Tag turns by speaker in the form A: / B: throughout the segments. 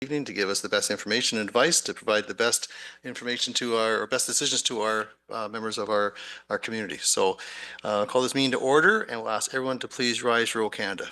A: evening to give us the best information and advice to provide the best information to our, or best decisions to our members of our community. So I'll call this meeting to order and we'll ask everyone to please rise for Roll Canada.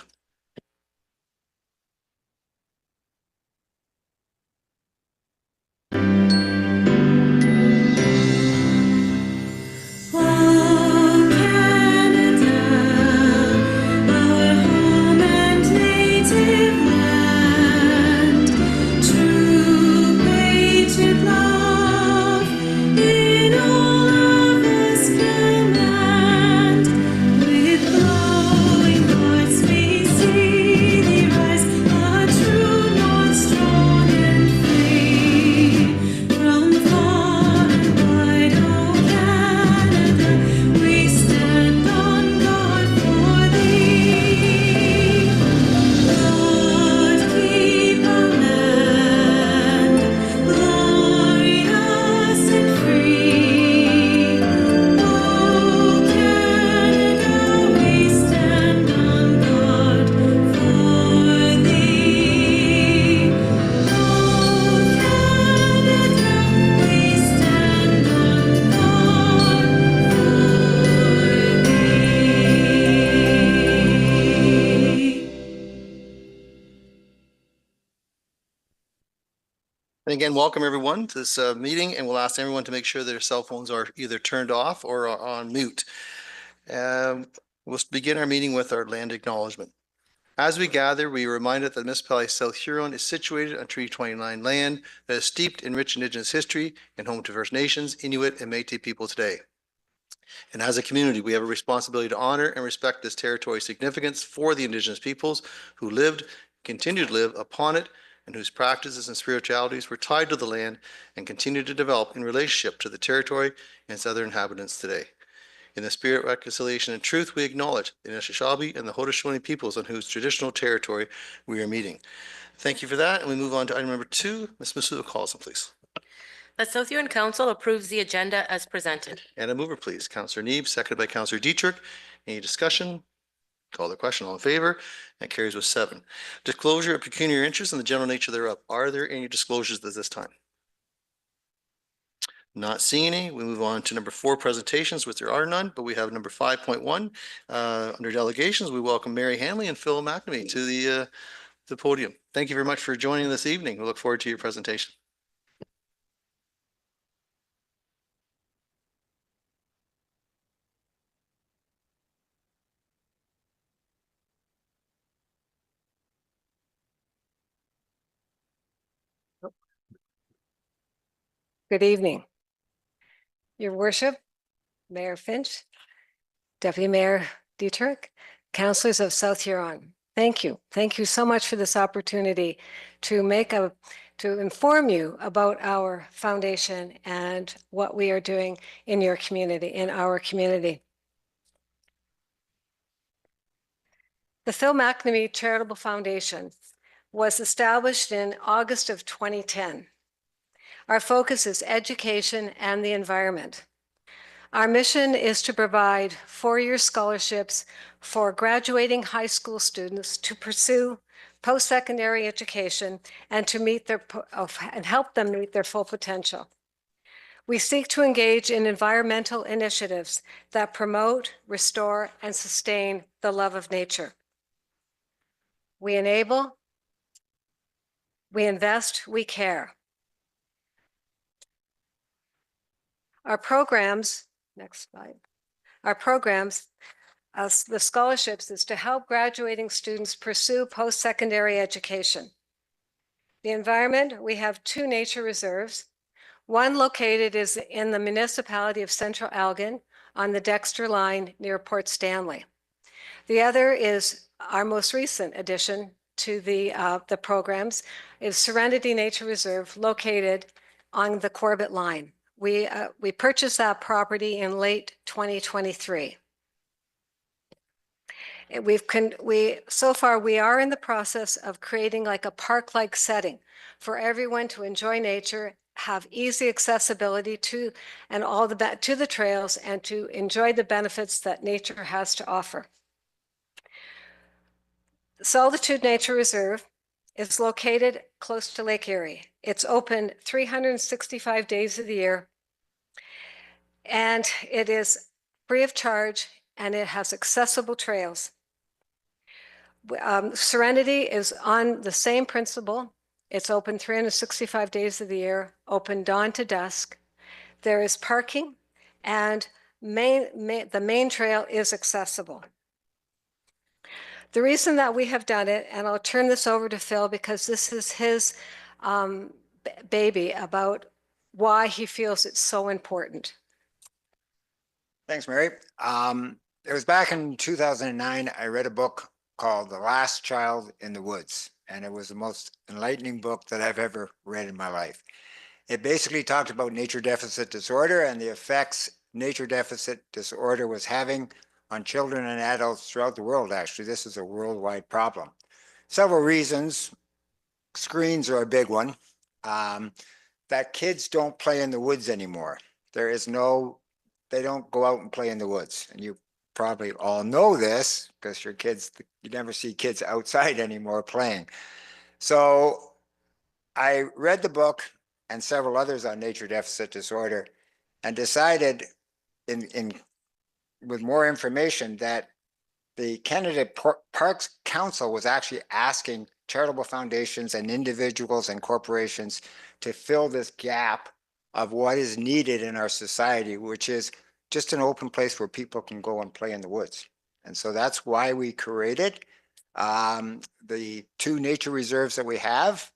A: And again, welcome everyone to this meeting, and we'll ask everyone to make sure their cell phones are either turned off or are on mute. We'll begin our meeting with our land acknowledgement. As we gather, we are reminded that the municipality of South Huron is situated on Treaty 29 land that is steeped in rich Indigenous history and home to First Nations, Inuit, and Métis people today. And as a community, we have a responsibility to honor and respect this territory's significance for the Indigenous peoples who lived, continue to live upon it, and whose practices and spiritualities were tied to the land and continue to develop in relationship to the territory and its other inhabitants today. In the spirit of reconciliation and truth, we acknowledge the Anishinaabe and the Haudenosaunee peoples on whose traditional territory we are meeting. Thank you for that, and we move on to item number 2. Ms. Masuda Carlson, please.
B: That South Huron Council approves the agenda as presented.
A: And a mover, please. Councillor Neeb, seconded by Councillor Dietrich. Any discussion? Call the question. All in favor? That carries with 7. Disclosure of pecuniary interest and the general nature thereof. Are there any disclosures at this time? Not seeing any. We move on to number 4, presentations, which there are none, but we have number 5.1. Under delegations, we welcome Mary Hanley and Phil McNamee to the podium. Thank you very much for joining this evening. We look forward to your presentation.
C: Good evening, Your Worship, Mayor Finch, Deputy Mayor Dietrich, councillors of South Huron. Thank you. Thank you so much for this opportunity to inform you about our foundation and what we are doing in your community, in our community. The Phil McNamee Charitable Foundation was established in August of 2010. Our focus is education and the environment. Our mission is to provide 4-year scholarships for graduating high school students to pursue post-secondary education and to help them meet their full potential. We seek to engage in environmental initiatives that promote, restore, and sustain the love of nature. We enable, we invest, we care. Our programs, next slide. Our programs, the scholarships, is to help graduating students pursue post-secondary education. The environment, we have 2 nature reserves. One located is in the municipality of Central Elgin on the Dexter line near Port Stanley. The other is our most recent addition to the programs is Serenity Nature Reserve located on the Corbett line. We purchased that property in late 2023. So far we are in the process of creating like a park-like setting for everyone to enjoy nature, have easy accessibility to the trails, and to enjoy the benefits that nature has to offer. Solitude Nature Reserve is located close to Lake Erie. It's open 365 days of the year. And it is free of charge and it has accessible trails. Serenity is on the same principle. It's open 365 days of the year, open dawn to dusk. There is parking and the main trail is accessible. The reason that we have done it, and I'll turn this over to Phil because this is his baby about why he feels it's so important.
D: Thanks, Mary. It was back in 2009, I read a book called The Last Child in the Woods, and it was the most enlightening book that I've ever read in my life. It basically talked about nature deficit disorder and the effects nature deficit disorder was having on children and adults throughout the world. Actually, this is a worldwide problem. Several reasons. Screens are a big one. That kids don't play in the woods anymore. They don't go out and play in the woods. And you probably all know this because your kids, you never see kids outside anymore playing. So I read the book and several others on nature deficit disorder and decided with more information that the Canada Parks Council was actually asking charitable foundations and individuals and corporations to fill this gap of what is needed in our society, which is just an open place where people can go and play in the woods. And so that's why we created the 2 nature reserves that we have.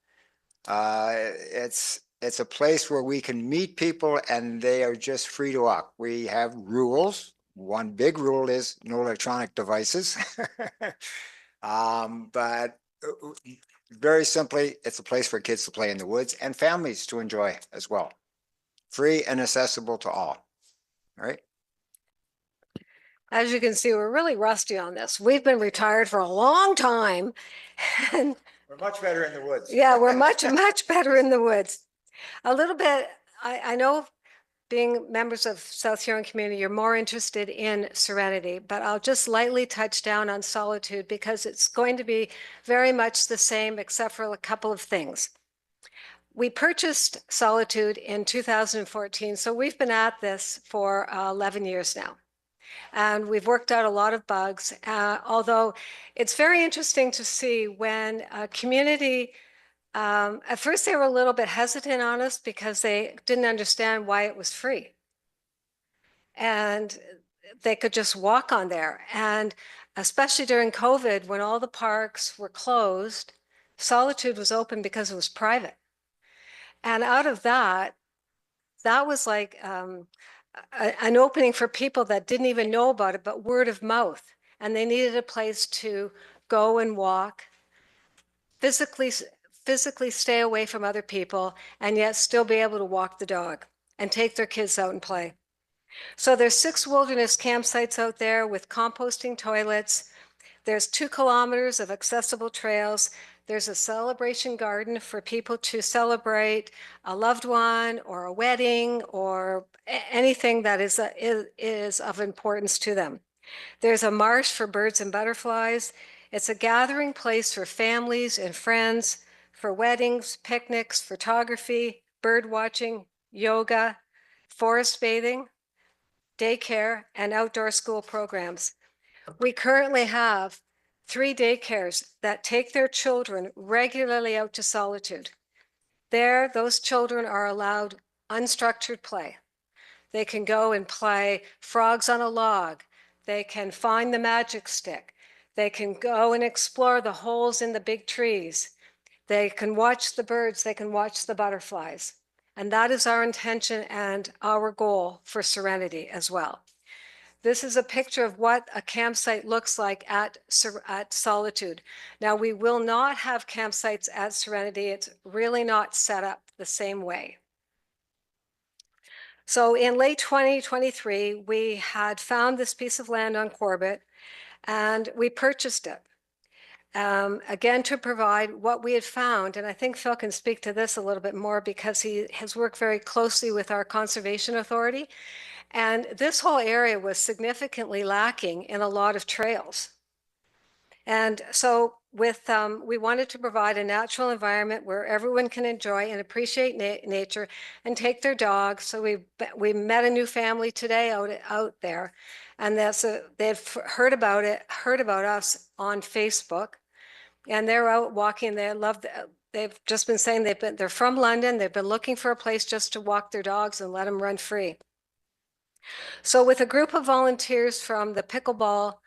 D: It's a place where we can meet people and they are just free to walk. We have rules. One big rule is no electronic devices. But very simply, it's a place for kids to play in the woods and families to enjoy as well. Free and accessible to all. All right.
C: As you can see, we're really rusty on this. We've been retired for a long time. And
D: we're much better in the woods.
C: Yeah, we're much better in the woods. A little bit, I know being members of South Huron community, you're more interested in Serenity, but I'll just lightly touch down on Solitude because it's going to be very much the same except for a couple of things. We purchased Solitude in 2014, so we've been at this for 11 years now. And we've worked out a lot of bugs, although it's very interesting to see when a community, at first they were a little bit hesitant on us because they didn't understand why it was free. And they could just walk on there. And especially during COVID, when all the parks were closed, Solitude was open because it was private. And out of that was like an opening for people that didn't even know about it, but word of mouth. And they needed a place to go and walk, physically stay away from other people, and yet still be able to walk the dog and take their kids out and play. So there's 6 wilderness campsites out there with composting toilets. There's 2 kilometers of accessible trails. There's a celebration garden for people to celebrate a loved one or a wedding or anything that is of importance to them. There's a marsh for birds and butterflies. It's a gathering place for families and friends, for weddings, picnics, photography, bird watching, yoga, forest bathing, daycare, and outdoor school programs. We currently have 3 daycares that take their children regularly out to Solitude. There, those children are allowed unstructured play. They can go and play frogs on a log. They can find the magic stick. They can go and explore the holes in the big trees. They can watch the birds. They can watch the butterflies. And that is our intention and our goal for Serenity as well. This is a picture of what a campsite looks like at Solitude. Now, we will not have campsites at Serenity. It's really not set up the same way. So in late 2023, we had found this piece of land on Corbett and we purchased it. Again, to provide what we had found, and I think Phil can speak to this a little bit more because he has worked very closely with our conservation authority. And this whole area was significantly lacking in a lot of trails. And so we wanted to provide a natural environment where everyone can enjoy and appreciate nature and take their dogs. So we met a new family today out there, and they've heard about us on Facebook, and they're out walking. They've just been saying they're from London. They've been looking for a place just to walk their dogs and let them run free. So with a group of volunteers from the Pickleball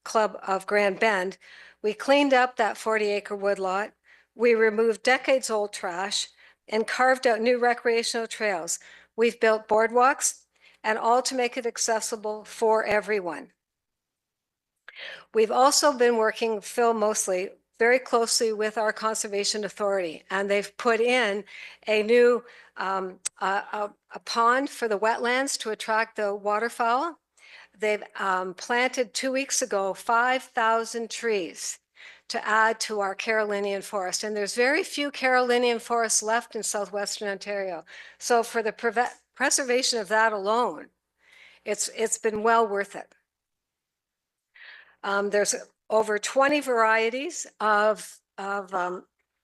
C: Club of Grand Bend, we cleaned up that 40-acre woodlot. We removed decades-old trash and carved out new recreational trails. We've built boardwalks, and all to make it accessible for everyone. We've also been working, Phil mostly, very closely with our Conservation Authority, and they've put in a new a pond for the wetlands to attract the waterfowl. They've planted 2 weeks ago 5,000 trees to add to our Carolinian forest, and there's very few Carolinian forests left in southwestern Ontario. So for the preservation of that alone, it's been well worth it. There's over 20 varieties of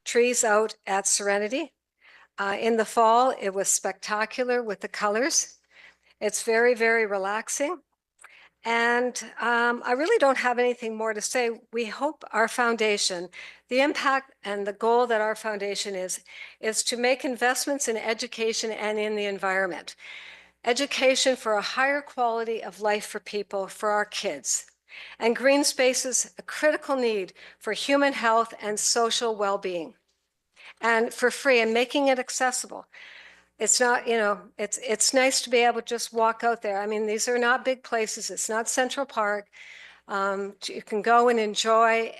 C: trees out at Serenity. In the fall, it was spectacular with the colors. It's very, very relaxing. And I really don't have anything more to say. We hope our foundation, the impact and the goal that our foundation is to make investments in education and in the environment. Education for a higher quality of life for people, for our kids. And green spaces, a critical need for human health and social well-being. And for free, and making it accessible. It's not, it's nice to be able to just walk out there. I mean, these are not big places. It's not Central Park. You can go and enjoy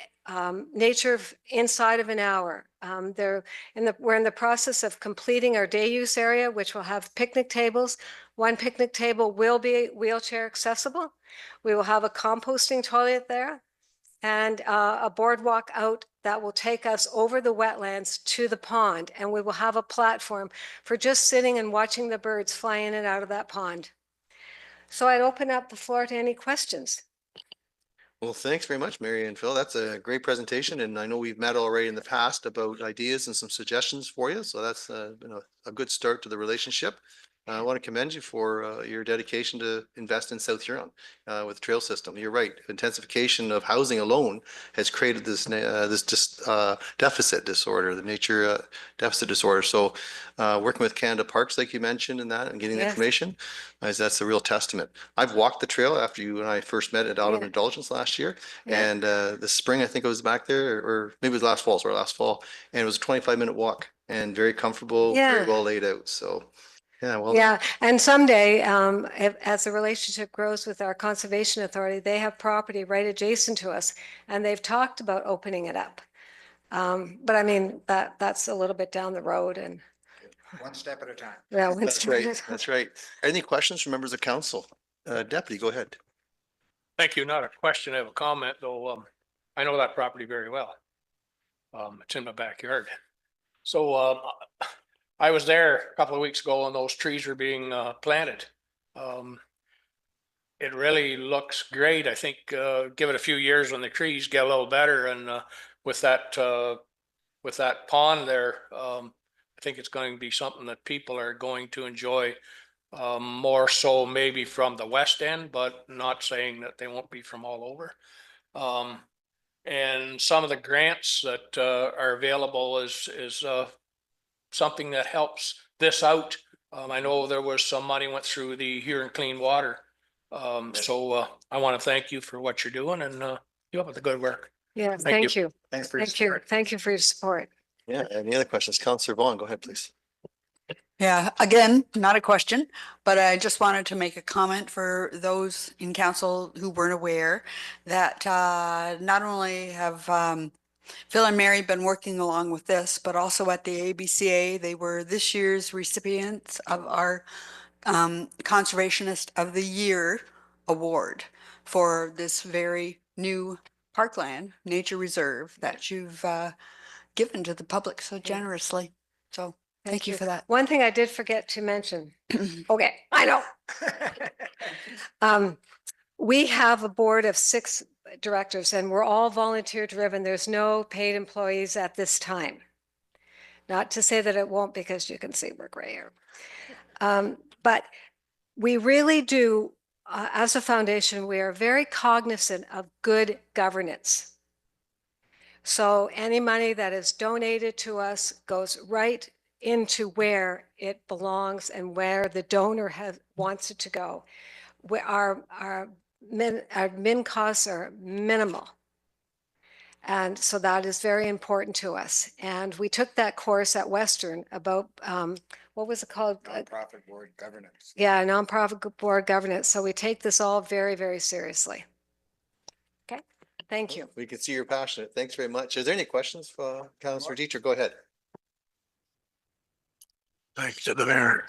C: nature inside of an hour. We're in the process of completing our day use area, which will have picnic tables. One picnic table will be wheelchair accessible. We will have a composting toilet there and a boardwalk out that will take us over the wetlands to the pond. And we will have a platform for just sitting and watching the birds fly in and out of that pond. So I'd open up the floor to any questions.
A: Well, thanks very much, Mary and Phil. That's a great presentation, and I know we've met already in the past about ideas and some suggestions for you. So that's been a good start to the relationship. I want to commend you for your dedication to invest in South Huron with the trail system. You're right. Intensification of housing alone has created this deficit disorder, the nature deficit disorder. So working with Canada Parks, like you mentioned, in that and getting the
C: Yes.
A: information, that's a real testament. I've walked the trail after you and I first met at Out of Indulgence last year,
C: Yeah.
A: and the spring I think I was back there, or maybe it was last fall, and it was a 25-minute walk and very comfortable, very
C: Yeah.
A: well laid out. So. Yeah, well,
C: Yeah, and someday, as the relationship grows with our Conservation Authority, they have property right adjacent to us, and they've talked about opening it up. But I mean, that's a little bit down the road, and
D: One step at a time.
C: yeah,
A: that's right. That's right. Any questions from members of council? Deputy, go ahead.
E: Thank you. Not a question, I have a comment, though. I know that property very well. It's in my backyard. So I was there a couple of weeks ago and those trees were being planted. It really looks great. I think give it a few years when the trees get a little better, and with that pond there, I think it's going to be something that people are going to enjoy more so maybe from the west end, but not saying that they won't be from all over. And some of the grants that are available is something that helps this out. I know there was some money went through the Huron Clean Water. So I want to thank you for what you're doing, and you up with the good work.
C: Yeah,
E: Thank
C: thank you.
D: Thanks for your
C: Thank you.
D: support.
C: Thank you for your support.
A: Yeah, any other questions? Councillor Vaughn, go ahead, please.
F: Yeah, again, not a question, but I just wanted to make a comment for those in council who weren't aware that not only have Phil and Mary been working along with this, but also at the ABCA, they were this year's recipients of our Conservationist of the Year award for this very new parkland nature reserve that you've given to the public so generously. So thank you for that.
C: One thing I did forget to mention. Okay, I know. We have a board of 6 directors and we're all volunteer driven. There's no paid employees at this time. Not to say that it won't, because you can see we're gray here. But we really do, as a foundation, we are very cognizant of good governance. So any money that is donated to us goes right into where it belongs and where the donor wants it to go. Our admin costs are minimal. And so that is very important to us. And we took that course at Western about, what was it called?
D: Nonprofit board governance.
C: Yeah, nonprofit board governance. So we take this all very, very seriously. Okay, thank you.
A: We can see you're passionate. Thanks very much. Is there any questions for Councillor Teacher? Go ahead.
G: Thanks to the mayor.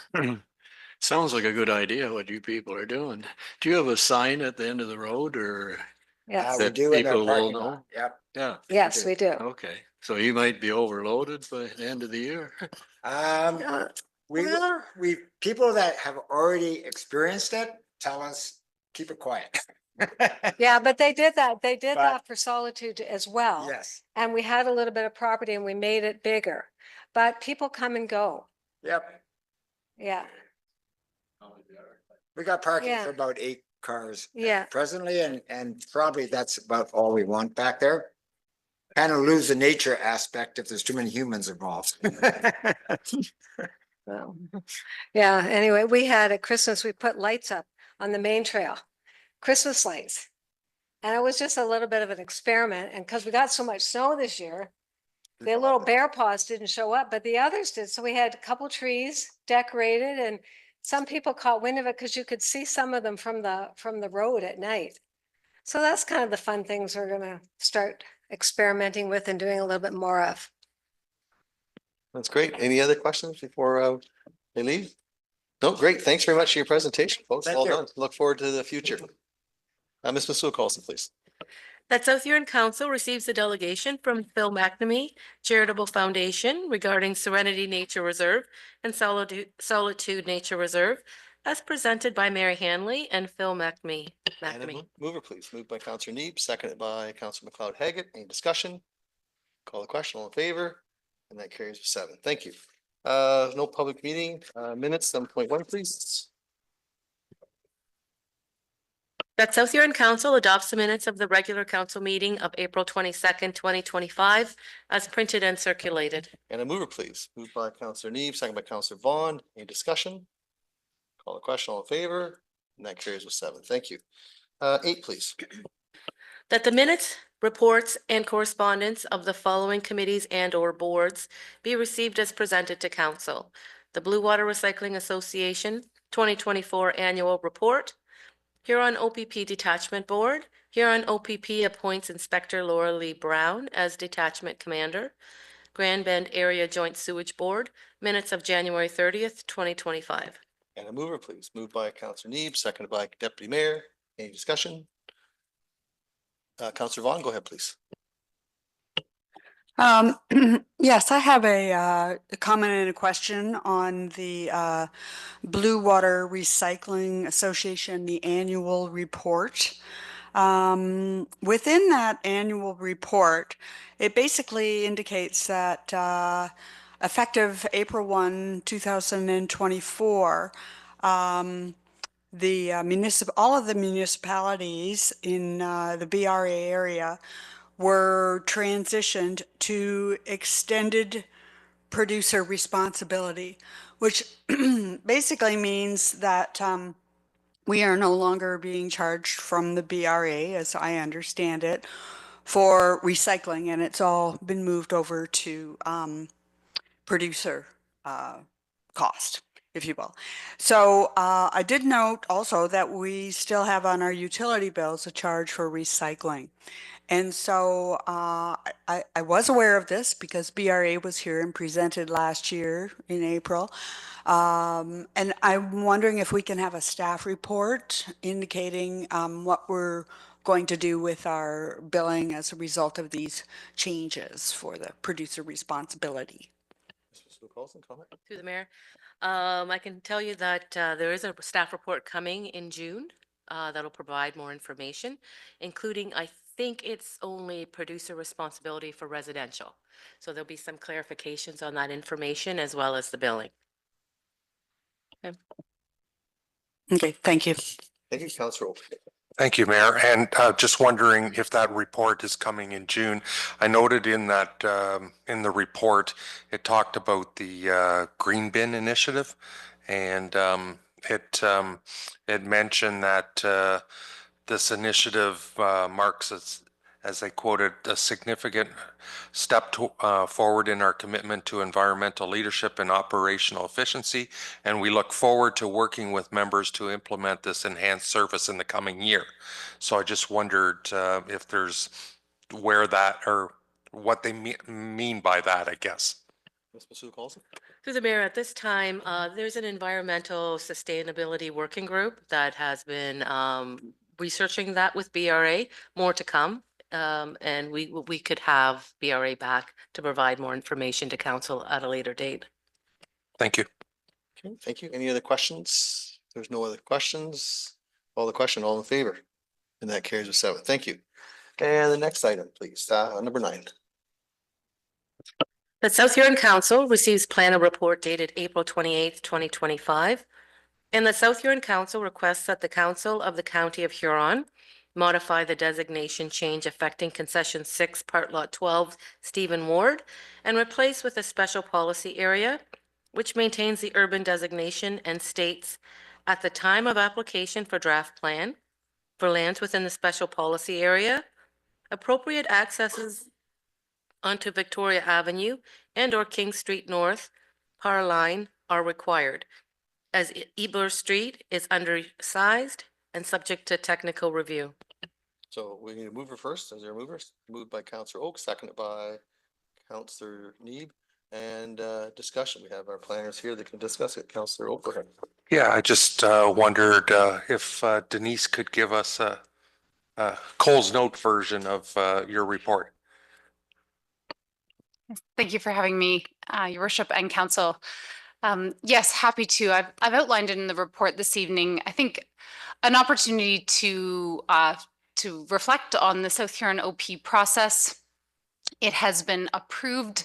G: Sounds like a good idea what you people are doing. Do you have a sign at the end of the road or?
C: Yes,
D: We
G: That
D: do in our
G: people will
D: parking
G: know?
D: lot. Yep.
G: Yeah,
C: yes,
D: do.
C: we do.
G: okay. So you might be overloaded by the end of the year.
C: Uh,
D: We,
C: well,
D: people that have already experienced it tell us, keep it quiet.
C: Yeah, but they did that. They did
D: But-
C: that for Solitude as well.
D: Yes,
C: And we had a little bit of property and we made it bigger. But people come and go.
D: yep.
C: Yeah,
D: We got parking
C: Yeah.
D: for about 8 cars
C: yeah.
D: presently, and probably that's about all we want back there. Kind of lose the nature aspect if there's too many humans involved.
C: Well, yeah, anyway, we had at Christmas, we put lights up on the main trail, Christmas lights. And it was just a little bit of an experiment. And because we got so much snow this year, the little bear paws didn't show up, but the others did. So we had a couple trees decorated and some people caught wind of it because you could see some of them from the road at night. So that's kind of the fun things we're gonna start experimenting with and doing a little bit more of.
A: That's great. Any other questions before they leave? No, great. Thanks very much for your presentation, folks.
D: Thank
A: Well
D: you.
A: done. Look forward to the future. Ms. Masood-Carlson, please.
B: That South Huron Council receives a delegation from Phil McNamee Charitable Foundation regarding Serenity Nature Reserve and Solitude Nature Reserve, as presented by Mary Hanley and Phil McNamee.
A: And a mover, please. Moved by Councillor Neeb, seconded by Councillor McLeod Haggett. Any discussion? Call the question. All in favor? And that carries with 7. Thank you. No public meeting, minutes, 7.1, please.
B: That South Huron Council adopts the minutes of the regular council meeting of April 22nd, 2025, as printed and circulated.
A: And a mover, please. Moved by Councillor Neeb, seconded by Councillor Vaughn. Any discussion? Call the question. All in favor? And that carries with 7. Thank you. 8, please.
B: That the minutes, reports, and correspondence of the following committees and/or boards be received as presented to council. The Blue Water Recycling Association 2024 Annual Report. Huron OPP Detachment Board. Huron OPP appoints Inspector Laura Lee Brown as Detachment Commander. Grand Bend Area Joint Sewage Board. Minutes of January 30th, 2025.
A: And a mover, please. Moved by Councillor Neeb, seconded by Deputy Mayor. Any discussion? Councillor Vaughn, go ahead, please.
F: Yes, I have a comment and a question on the Blue Water Recycling Association, the annual report. Within that annual report, it basically indicates that effective April 1, 2024, all of the municipalities in the BRA area were transitioned to extended producer responsibility, which basically means that we are no longer being charged from the BRA, as I understand it, for recycling, and it's all been moved over to producer cost, if you will. So I did note also that we still have on our utility bills a charge for recycling. And so I was aware of this because BRA was here and presented last year in April. And I'm wondering if we can have a staff report indicating what we're going to do with our billing as a result of these changes for the producer responsibility.
A: Ms. Masood-Carlson, comment?
B: Through the mayor. I can tell you that there is a staff report coming in June that'll provide more information, including, I think it's only producer responsibility for residential. So there'll be some clarifications on that information as well as the billing.
F: Okay, thank you.
A: Thank you, Councillor Oak.
H: Thank you, Mayor. And just wondering if that report is coming in June. I noted in that, in the report, it talked about the green bin initiative. And it mentioned that this initiative marks, as they quoted, a significant step forward in our commitment to environmental leadership and operational efficiency. And we look forward to working with members to implement this enhanced service in the coming year. So I just wondered if there's where that or what they mean by that, I guess.
A: Ms. Masuda Carlson?
B: Through the mayor, at this time, there's an environmental sustainability working group that has been researching that with BRA. More to come. And we could have BRA back to provide more information to council at a later date.
H: Thank you.
A: Okay, thank you. Any other questions? There's no other questions. All in favor? And that carries with 7. Thank you. And the next item, please, number 9.
B: The South Huron Council receives planner report dated April 28th, 2025. And the South Huron Council requests that the Council of the County of Huron modify the designation change affecting concession 6, part lot 12, Stephen Ward, and replace with a special policy area, which maintains the urban designation and states at the time of application for draft plan for lands within the special policy area, appropriate accesses onto Victoria Avenue and/or King Street North power line are required, as Ebler Street is undersized and subject to technical review.
A: So we need a mover first. Is there a mover? Moved by Councillor Oak, seconded by Councillor Neeb. And discussion. We have our planners here that can discuss it. Councillor Oak, go ahead.
H: Yeah, I just wondered if Denise could give us a Cole's Note version of your report.
I: Thank you for having me, Your Worship and Council. Yes, happy to. I've outlined it in the report this evening. I think an opportunity to reflect on the South Huron OP process. It has been approved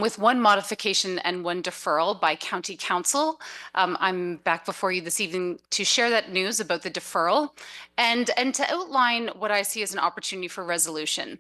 I: with one modification and one deferral by County Council. I'm back before you this evening to share that news about the deferral and to outline what I see as an opportunity for resolution.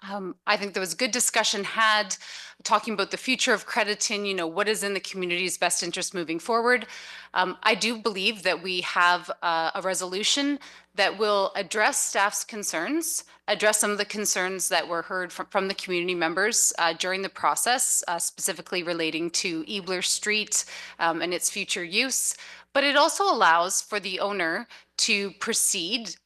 I: I think there was good discussion had talking about the future of Crediton, what is in the community's best interest moving forward. I do believe that we have a resolution that will address staff's concerns, address some of the concerns that were heard from the community members during the process, specifically relating to Ebler Street and its future use. But it also allows for the owner to proceed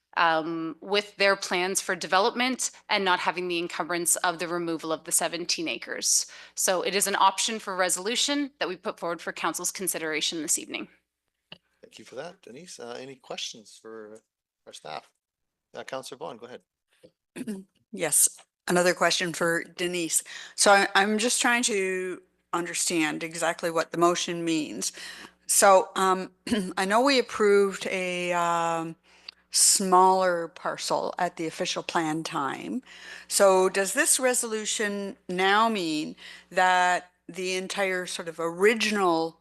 I: with their plans for development and not having the encumbrance of the removal of the 17 acres. So it is an option for resolution that we put forward for council's consideration this evening.
A: Thank you for that, Denise. Any questions for our staff? Councillor Vaughn, go ahead.
F: Yes, another question for Denise. So I'm just trying to understand exactly what the motion means. So I know we approved a smaller parcel at the official plan time. So does this resolution now mean that the entire sort of original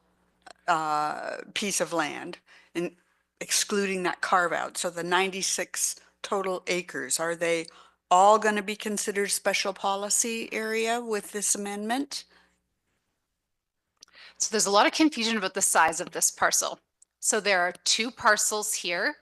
F: piece of land, and excluding that carve out, so the 96 total acres, are they all going to be considered special policy area with this amendment?
I: So there's a lot of confusion about the size of this parcel. So there are 2 parcels here.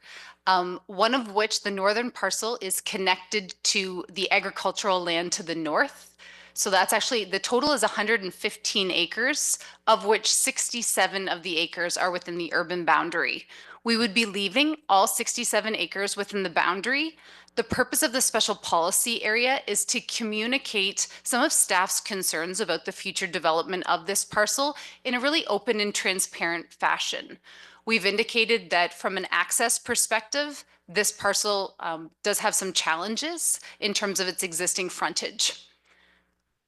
I: One of which, the northern parcel, is connected to the agricultural land to the north. So that's actually, the total is 115 acres, of which 67 of the acres are within the urban boundary. We would be leaving all 67 acres within the boundary. The purpose of the special policy area is to communicate some of staff's concerns about the future development of this parcel in a really open and transparent fashion. We've indicated that from an access perspective, this parcel does have some challenges in terms of its existing frontage.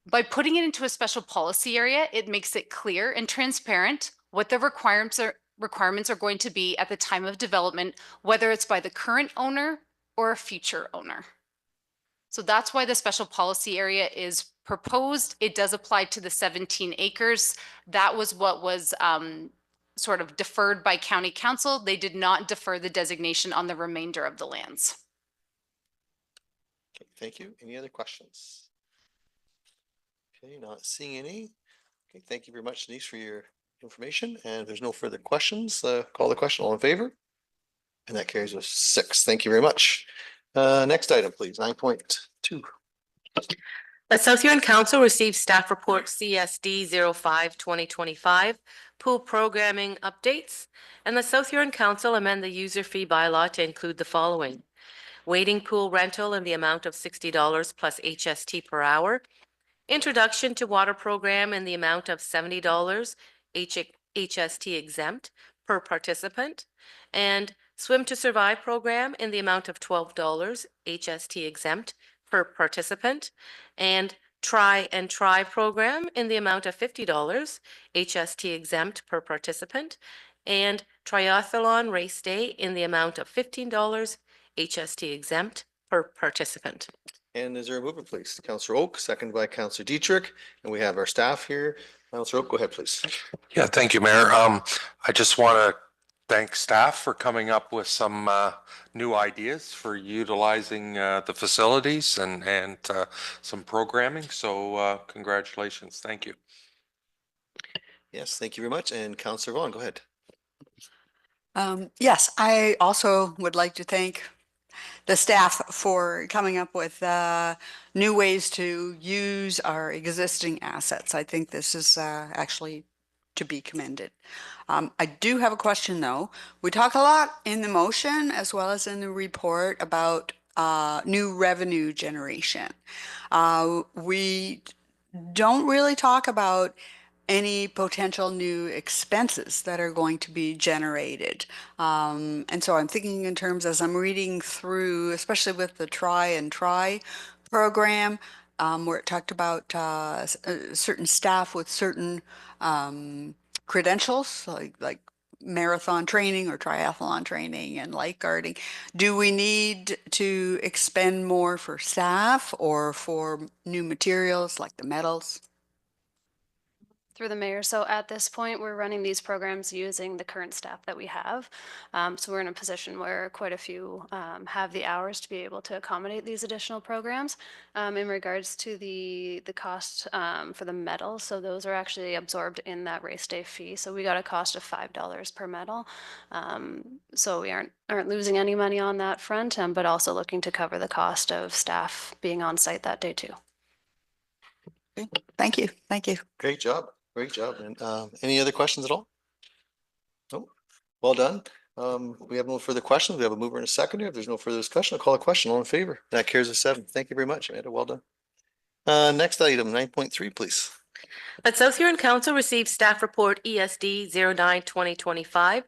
I: By putting it into a special policy area, it makes it clear and transparent what the requirements requirements are going to be at the time of development, whether it's by the current owner or a future owner. So that's why the special policy area is proposed. It does apply to the 17 acres. That was what was sort of deferred by county council. They did not defer the designation on the remainder of the lands.
A: Okay, thank you. Any other questions? Okay, not seeing any. Okay, thank you very much, Denise, for your information. And if there's no further questions, call the question. All in favor? And that carries us 6. Thank you very much. Next item, please, 9.2.
B: That South Huron Council received staff report CSD 05-2025 pool programming updates, and the South Huron Council amend the user fee bylaw to include the following: wading pool rental in the amount of $60 plus HST per hour, introduction to water program in the amount of $70 HST exempt per participant, and swim to survive program in the amount of $12 HST exempt per participant, and try and try program in the amount of $50 HST exempt per participant, and triathlon race day in the amount of $15 HST exempt per participant.
A: And is there a mover, please? Councillor Oak, seconded by Councillor Dietrich, and we have our staff here. Councillor Oak, go ahead, please.
H: Yeah, thank you, Mayor. I just want to thank staff for coming up with some new ideas for utilizing the facilities and some programming. So congratulations. Thank you.
A: Yes, thank you very much. And Councillor Vaughn, go ahead.
F: Yes, I also would like to thank the staff for coming up with new ways to use our existing assets. I think this is actually to be commended. I do have a question though. We talk a lot in the motion as well as in the report about new revenue generation. We don't really talk about any potential new expenses that are going to be generated. And so I'm thinking in terms as I'm reading through, especially with the Try and Try program, where it talked about certain staff with certain credentials, like marathon training or triathlon training and lifeguarding. Do we need to expend more for staff or for new materials like the medals?
J: Through the mayor. So at this point, we're running these programs using the current staff that we have. So we're in a position where quite a few have the hours to be able to accommodate these additional programs. In regards to the cost for the medals, so those are actually absorbed in that race day fee. So we got a cost of $5 per medal. So we aren't losing any money on that front, but also looking to cover the cost of staff being on site that day too.
F: Okay. Thank you. Thank you.
A: Great job. Great job. And any other questions at all? No. Well done. We have no further questions. We have a mover and a seconder. If there's no further discussion, I'll call a question. All in favor? That carries us 7. Thank you very much, Amanda. Well done. Next item, 9.3, please.
B: That South Huron Council received staff report ESD 09-2025,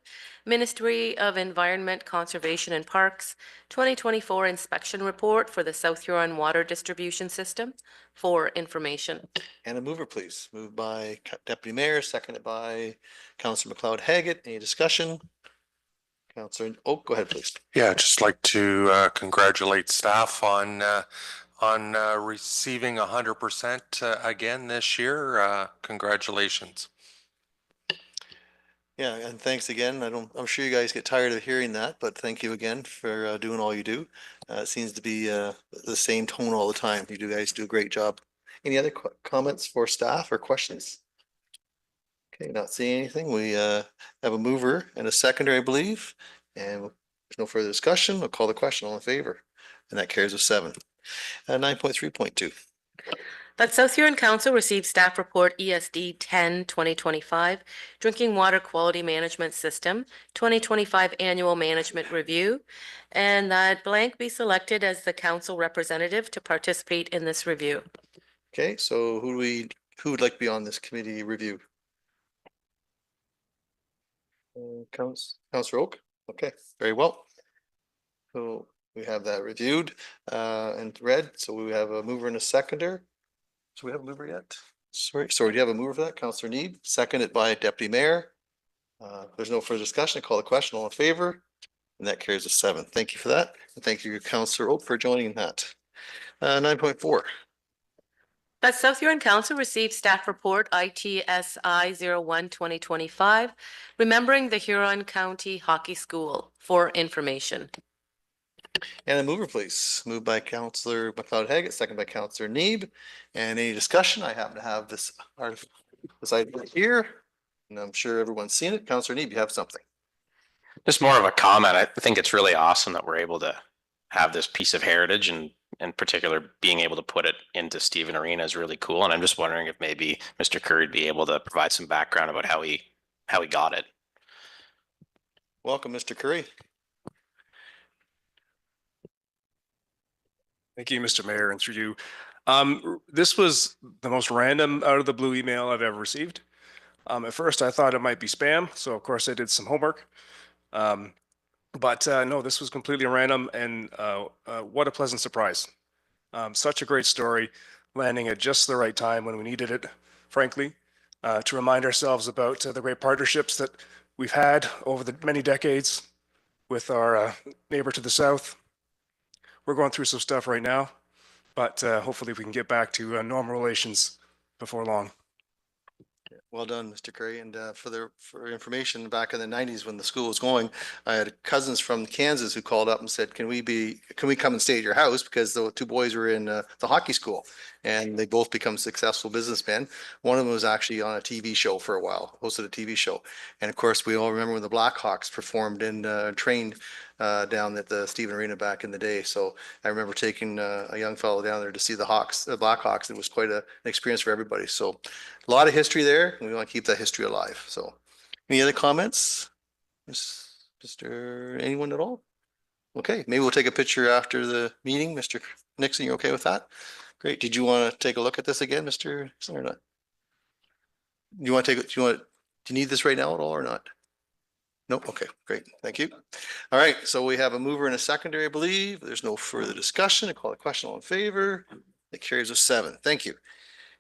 B: Ministry of Environment, Conservation and Parks 2024 inspection report for the South Huron water distribution system for information.
A: And a mover, please. Moved by Deputy Mayor, seconded by Councillor McLeod Haggett. Any discussion? Councillor Oak, go ahead, please.
H: Yeah, I'd just like to congratulate staff on receiving 100% again this year. Congratulations.
A: Yeah, and thanks again. I'm sure you guys get tired of hearing that, but thank you again for doing all you do. It seems to be the same tone all the time. You guys do a great job. Any other comments for staff or questions? Okay, not seeing anything. We have a mover and a seconder, I believe, and there's no further discussion. I'll call the question. All in favor? And that carries us 7. 9.3.2.
B: That South Huron Council received staff report ESD 10-2025, Drinking Water Quality Management System 2025 Annual Management Review, and that blank be selected as the council representative to participate in this review.
A: Okay, so who would like to be on this committee review? Councillor Oak. Okay, very well. So we have that reviewed and read. So we have a mover and a seconder. So we have a mover yet? Sorry, do you have a mover for that? Councillor Need, seconded by Deputy Mayor. If there's no further discussion, I call the question. All in favor? And that carries a 7. Thank you for that. And thank you, Councillor Oak, for joining that. 9.4.
B: That South Huron Council received staff report ITSI 01-2025, remembering the Huron County Hockey School for information.
A: And a mover, please. Moved by Councillor McLeod-Haggett, second by Councillor Neeb. And any discussion? I happen to have this item right here, and I'm sure everyone's seen it. Councillor Neeb, you have something.
K: Just more of a comment. I think it's really awesome that we're able to have this piece of heritage, and in particular, being able to put it into Stephen Arena is really cool. And I'm just wondering if maybe Mr. Curry would be able to provide some background about how he got it.
A: Welcome, Mr. Curry.
L: Thank you, Mr. Mayor, and through you. This was the most random out of the blue email I've ever received. At first, I thought it might be spam, so of course I did some homework. But no, this was completely random, and what a pleasant surprise. Such a great story, landing at just the right time when we needed it, frankly, to remind ourselves about the great partnerships that we've had over the many decades with our neighbor to the south. We're going through some stuff right now, but hopefully we can get back to normal relations before long.
A: Well done, Mr. Curry. And for information, back in the 90s when the school was going, I had cousins from Kansas who called up and said, can we come and stay at your house? Because the two boys were in the hockey school, and they both become successful businessmen. One of them was actually on a TV show for a while, hosted a TV show. And of course, we all remember when the Blackhawks performed and trained down at the Stephen Arena back in the day. So I remember taking a young fellow down there to see the Blackhawks. It was quite an experience for everybody. So a lot of history there, and we want to keep that history alive. So any other comments? Anyone at all? Okay, maybe we'll take a picture after the meeting. Mr. Nixon, you okay with that? Great. Did you want to take a look at this again, Mr. Nixon, or not? Do you need this right now at all or not? Nope. Okay, great. Thank you. All right, so we have a mover and a secondary, I believe. There's no further discussion. I call the question. All in favor. It carries a 7. Thank you.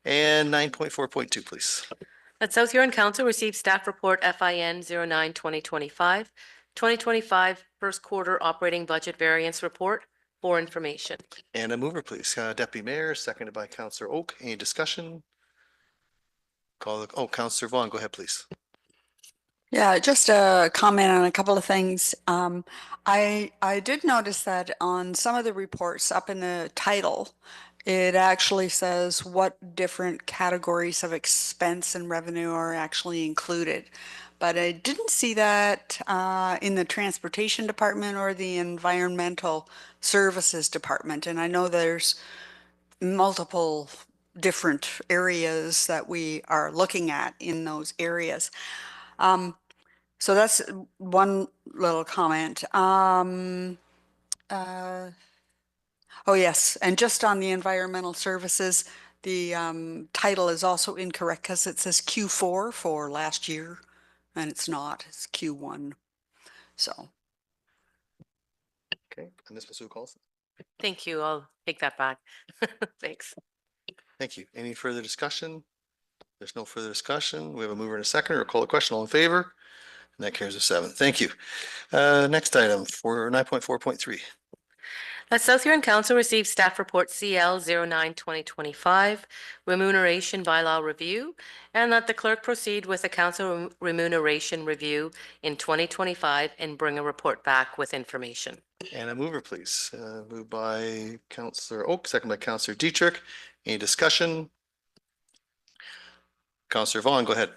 A: And 9.4.2, please.
B: That South Huron Council received staff report FIN 09-2025, 2025 first quarter operating budget variance report for information.
A: And a mover, please. Deputy Mayor, seconded by Councillor Oak. Any discussion? Councillor Vaughn, go ahead, please.
F: Yeah, just a comment on a couple of things. I did notice that on some of the reports up in the title, it actually says what different categories of expense and revenue are actually included. But I didn't see that in the transportation department or the environmental services department. And I know there's multiple different areas that we are looking at in those areas. So that's one little comment. Oh, yes. And just on the environmental services, the title is also incorrect because it says Q4 for last year, and it's not. It's Q1. So.
A: Okay, and Ms. Masu Carlson.
B: Thank you. I'll take that back. Thanks.
A: Thank you. Any further discussion? There's no further discussion. We have a mover and a seconder. Call the question. All in favor? And that carries a 7. Thank you. Next item for 9.4.3.
B: That South Huron Council received staff report CL 09-2025, remuneration bylaw review, and that the clerk proceed with a council remuneration review in 2025 and bring a report back with information.
A: And a mover, please. Moved by Councillor Oak, second by Councillor Dietrich. Any discussion? Councillor Vaughn, go ahead.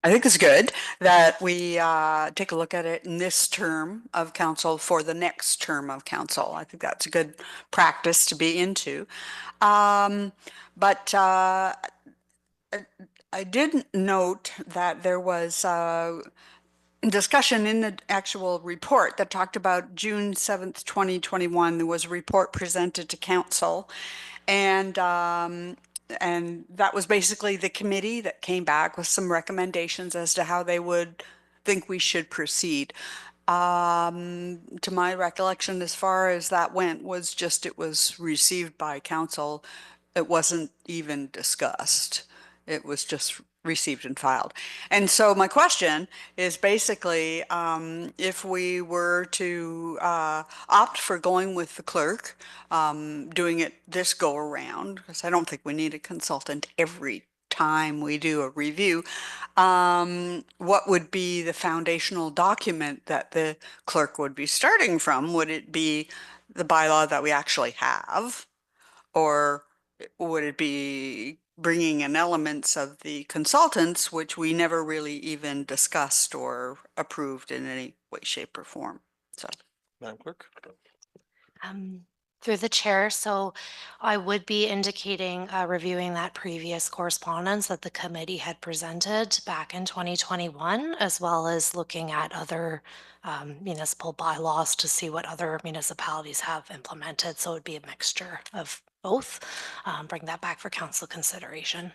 F: I think it's good that we take a look at it in this term of council for the next term of council. I think that's a good practice to be into. But I did note that there was discussion in the actual report that talked about June 7th, 2021. There was a report presented to council, and that was basically the committee that came back with some recommendations as to how they would think we should proceed. To my recollection, as far as that went, was just it was received by council it wasn't even discussed. It was just received and filed. And so my question is basically, if we were to opt for going with the clerk, doing it this go around, because I don't think we need a consultant every time we do a review, what would be the foundational document that the clerk would be starting from? Would it be the bylaw that we actually have? Or would it be bringing in elements of the consultants, which we never really even discussed or approved in any way, shape, or form? So,
A: Madam Clerk?
M: Through the chair, so I would be indicating, reviewing that previous correspondence that the committee had presented back in 2021, as well as looking at other municipal bylaws to see what other municipalities have implemented. So it would be a mixture of both. Bring that back for council consideration.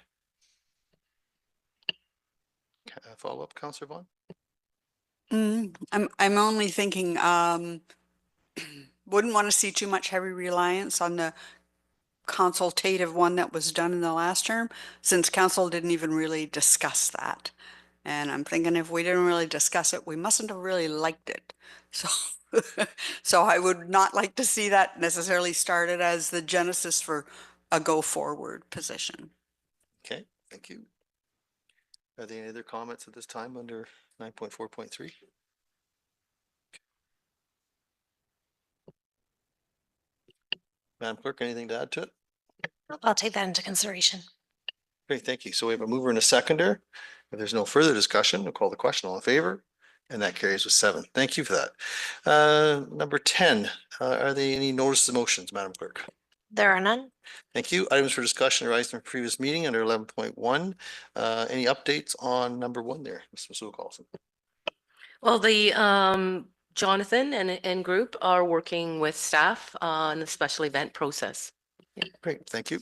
A: Follow up, Councillor Vaughn?
F: I'm only thinking, wouldn't want to see too much heavy reliance on the consultative one that was done in the last term, since council didn't even really discuss that. And I'm thinking if we didn't really discuss it, we mustn't have really liked it. So, so I would not like to see that necessarily started as the genesis for a go forward position.
A: Okay, thank you. Are there any other comments at this time under 9.4.3? Madam Clerk, anything to add to it?
M: I'll take that into consideration.
A: Great, thank you. So we have a mover and a seconder. If there's no further discussion, we'll call the question. All in favor? And that carries with 7. Thank you for that. Number 10, are there any notices of motions, Madam Clerk?
M: There are none.
A: Thank you. Items for discussion arising from previous meeting under 11.1. Any updates on number 1 there, Mr. McSougal?
B: Well, the Jonathan and group are working with staff on the special event process.
A: Great, thank you.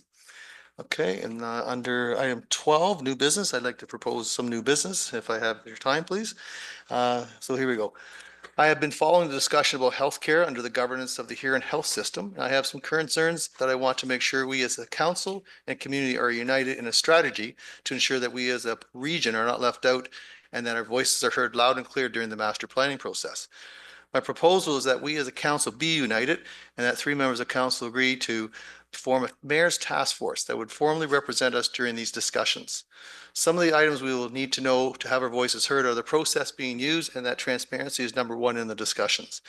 A: Okay, and under item 12, new business, I'd like to propose some new business, if I have your time, please. So here we go. I have been following the discussion about healthcare under the governance of the Huron Health System. I have some concerns that I want to make sure we as a council and community are united in a strategy to ensure that we as a region are not left out and that our voices are heard loud and clear during the master planning process. My proposal is that we as a council be united and that 3 members of council agree to form a mayor's task force that would formally represent us during these discussions. Some of the items we will need to know to have our voices heard are the process being used and that transparency is number 1 in the discussions.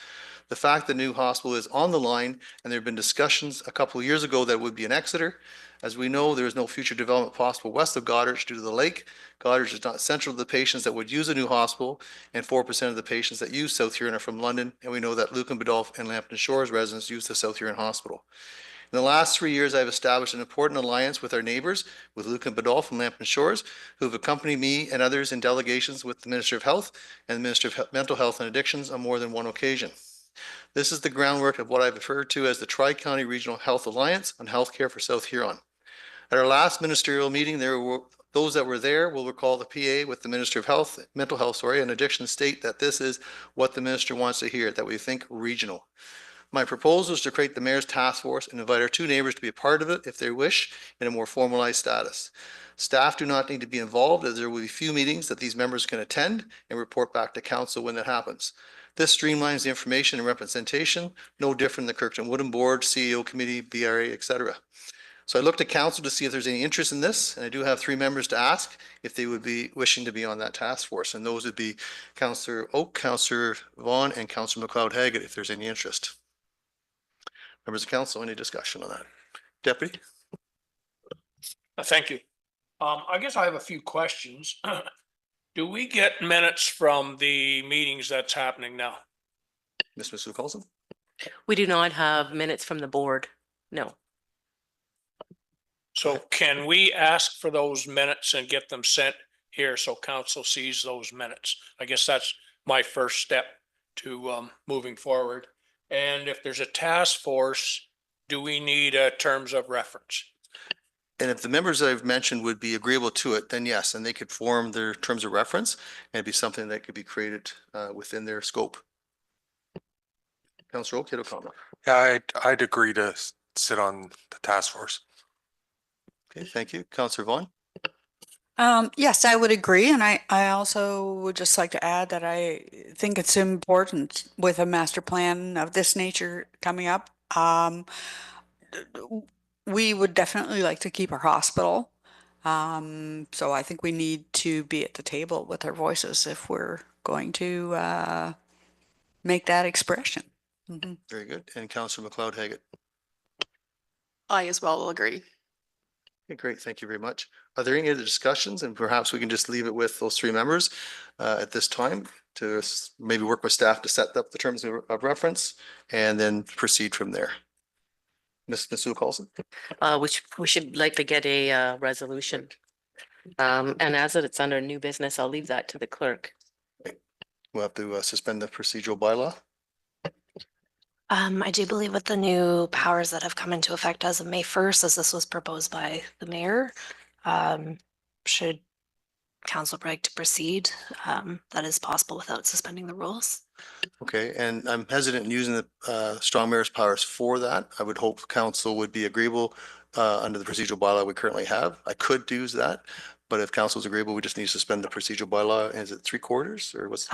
A: The fact the new hospital is on the line and there have been discussions a couple of years ago that would be in Exeter. As we know, there is no future development possible west of Goderich due to the lake. Goderich is not central to the patients that would use a new hospital, and 4% of the patients that use South Huron are from London, and we know that Lucan, Biddulph, and Lambton Shores residents use the South Huron Hospital. In the last 3 years, I've established an important alliance with our neighbors, with Lucan, Biddulph, and Lambton Shores, who have accompanied me and others in delegations with the Minister of Health and the Minister of Mental Health and Addictions on more than one occasion. This is the groundwork of what I've referred to as the Tri-County Regional Health Alliance on Healthcare for South Huron. At our last ministerial meeting, those that were there will recall the PA with the Minister of Health, Mental Health, and Addiction state that this is what the minister wants to hear, that we think regional. My proposal is to create the mayor's task force and invite our 2 neighbors to be a part of it if they wish in a more formalized status. Staff do not need to be involved as there will be few meetings that these members can attend and report back to council when that happens. This streamlines the information and representation, no different than the Kirkton Woodin Board, CEO Committee, BRA, etc. So I looked at council to see if there's any interest in this, and I do have 3 members to ask if they would be wishing to be on that task force, and those would be Councillor Oak, Councillor Vaughn, and Councillor McLeod-Haggett if there's any interest. Members of council, any discussion on that? Deputy?
E: Thank you. I guess I have a few questions. Do we get minutes from the meetings that's happening now?
A: Ms. McSougal?
B: We do not have minutes from the board. No.
E: So can we ask for those minutes and get them sent here so council sees those minutes? I guess that's my first step to moving forward. And if there's a task force, do we need terms of reference?
A: And if the members that I've mentioned would be agreeable to it, then yes, and they could form their terms of reference and it'd be something that could be created within their scope. Councillor Oak, comment.
H: Yeah, I'd agree to sit on the task force.
A: Okay, thank you. Counselor Vaughn?
F: Yes, I would agree. And I also would just like to add that I think it's important with a master plan of this nature coming up. We would definitely like to keep our hospital. So I think we need to be at the table with our voices if we're going to make that expression. Mhm.
A: Very good. And Counselor McLeod Haggett?
N: I as well will agree.
A: Okay, great. Thank you very much. Are there any other discussions? And perhaps we can just leave it with those three members at this time to maybe work with staff to set up the terms of reference and then proceed from there. Ms. Sue Carlson?
B: Which we should likely get a resolution. And as it's under new business, I'll leave that to the clerk.
A: We'll have to suspend the procedural bylaw.
M: I do believe with the new powers that have come into effect as of May 1st, as this was proposed by the mayor, should council like to proceed, that is possible without suspending the rules.
A: Okay, and I'm hesitant in using the strong mayor's powers for that. I would hope council would be agreeable under the procedural bylaw we currently have. I could use that, but if council is agreeable, we just need to suspend the procedural bylaw. Is it 3/4 or what's?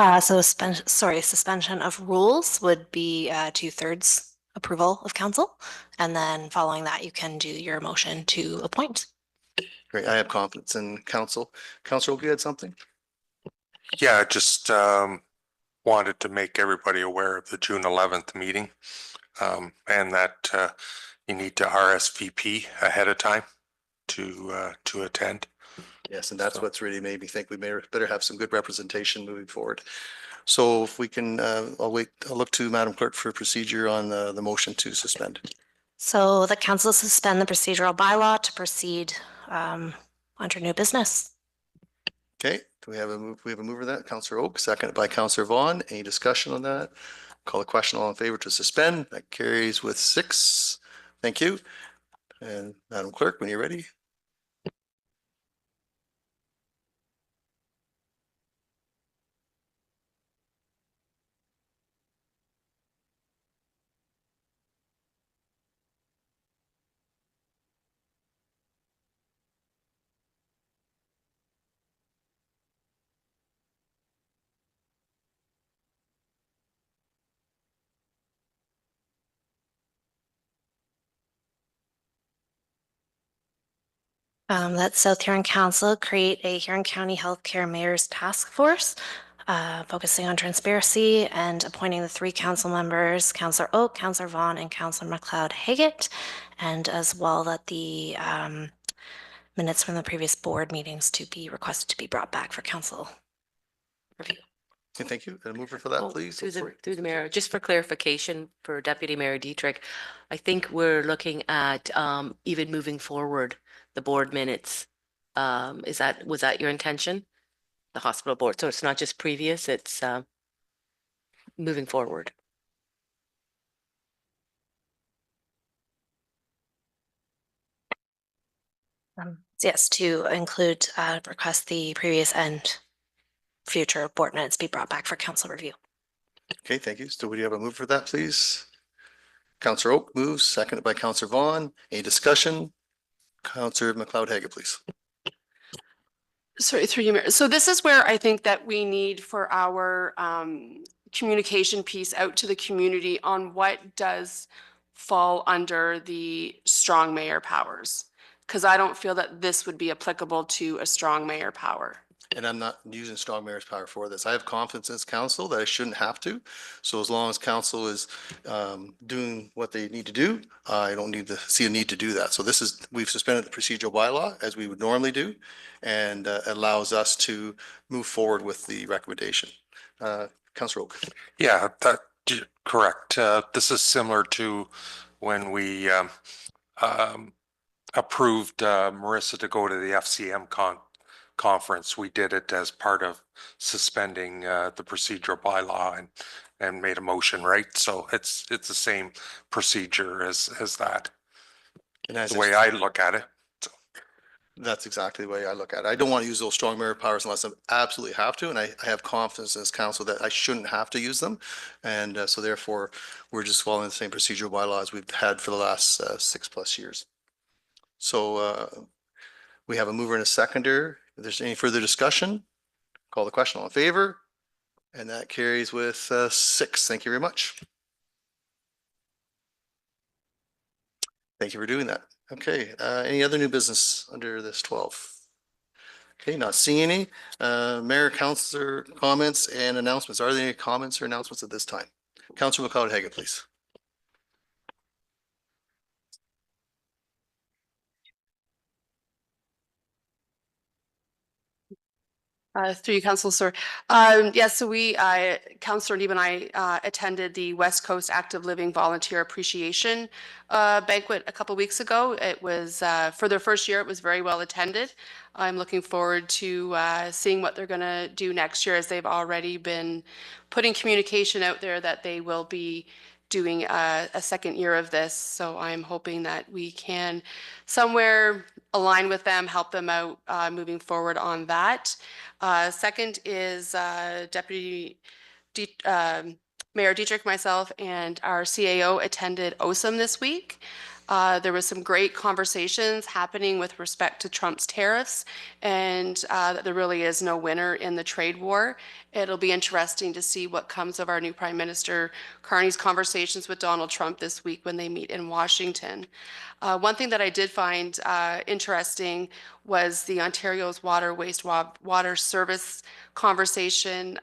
M: Suspension of rules would be 2/3 approval of council. And then following that, you can do your motion to appoint.
A: Great, I have confidence in council. Councilor, you had something?
H: Yeah, I just wanted to make everybody aware of the June 11th meeting, and that you need to RSVP ahead of time to attend.
A: Yes, and that's what's really made me think we may better have some good representation moving forward. So if we can, I'll look to Madam Clerk for procedure on the motion to suspend.
M: So the council suspend the procedural bylaw to proceed under new business.
A: Okay, do we have a move? We have a mover that, Councillor Oak, seconded by Councillor Vaughn. Any discussion on that? Call the question, all in favor to suspend. That carries with 6. Thank you. And Madam Clerk, when you're ready.
M: That South Huron Council create a Huron County Healthcare Mayor's Task Force focusing on transparency and appointing the 3 council members, Councillor Oak, Councillor Vaughn, and Councillor McLeod Haggett, and as well that the minutes from the previous board meetings to be requested to be brought back for council review.
A: Okay, thank you. A mover for that,
B: Oh,
A: please.
B: Through the mayor, just for clarification for Deputy Mayor Dietrich, I think we're looking at even moving forward the board minutes. Was that your intention? The hospital board. So it's not just previous, it's moving forward.
M: Yes, to include request the previous and future board minutes be brought back for council review.
A: Okay, thank you. So would you have a move for that, please? Councillor Oak moves, seconded by Councillor Vaughn. Any discussion? Councillor McLeod Haggett, please.
N: Sorry, through you, Mayor. So this is where I think that we need for our communication piece out to the community on what does fall under the strong mayor powers. Because I don't feel that this would be applicable to a strong mayor power.
A: And I'm not using strong mayor's power for this. I have confidence in this council that I shouldn't have to. So as long as council is doing what they need to do, I don't need to see a need to do that. So we've suspended the procedural bylaw as we would normally do, and allows us to move forward with the recommendation. Councillor Oak.
H: Yeah, correct. This is similar to when we approved Marissa to go to the FCM conference. We did it as part of suspending the procedural bylaw and made a motion, right? So it's the same procedure as that.
A: And as
H: the way I look at it. So.
A: That's exactly the way I look at it. I don't want to use those strong mayor powers unless I absolutely have to, and I have confidence in this council that I shouldn't have to use them. And so therefore, we're just following the same procedural bylaws we've had for the last 6+ years. So We have a mover and a seconder. If there's any further discussion, call the question. All in favor? And that carries with 6. Thank you very much. Thank you for doing that. Okay, any other new business under this 12? Okay, not seeing any. Mayor, councillor comments and announcements. Are there any comments or announcements at this time? Councillor McLeod-Haggett, please.
N: Through you, Council, sir. Yes, so we, Councillor Neeb and I attended the West Coast Active Living Volunteer Appreciation banquet a couple weeks ago. It was, for their first year, it was very well attended. I'm looking forward to seeing what they're going to do next year, as they've already been putting communication out there that they will be doing a second year of this. So I'm hoping that we can somewhere align with them, help them out moving forward on that. Second is Deputy Mayor Dietrich, myself, and our CAO attended OSAM this week. There was some great conversations happening with respect to Trump's tariffs, and that there really is no winner in the trade war. It'll be interesting to see what comes of our new Prime Minister Carney's conversations with Donald Trump this week when they meet in Washington. One thing that I did find interesting was the Ontario's water service conversation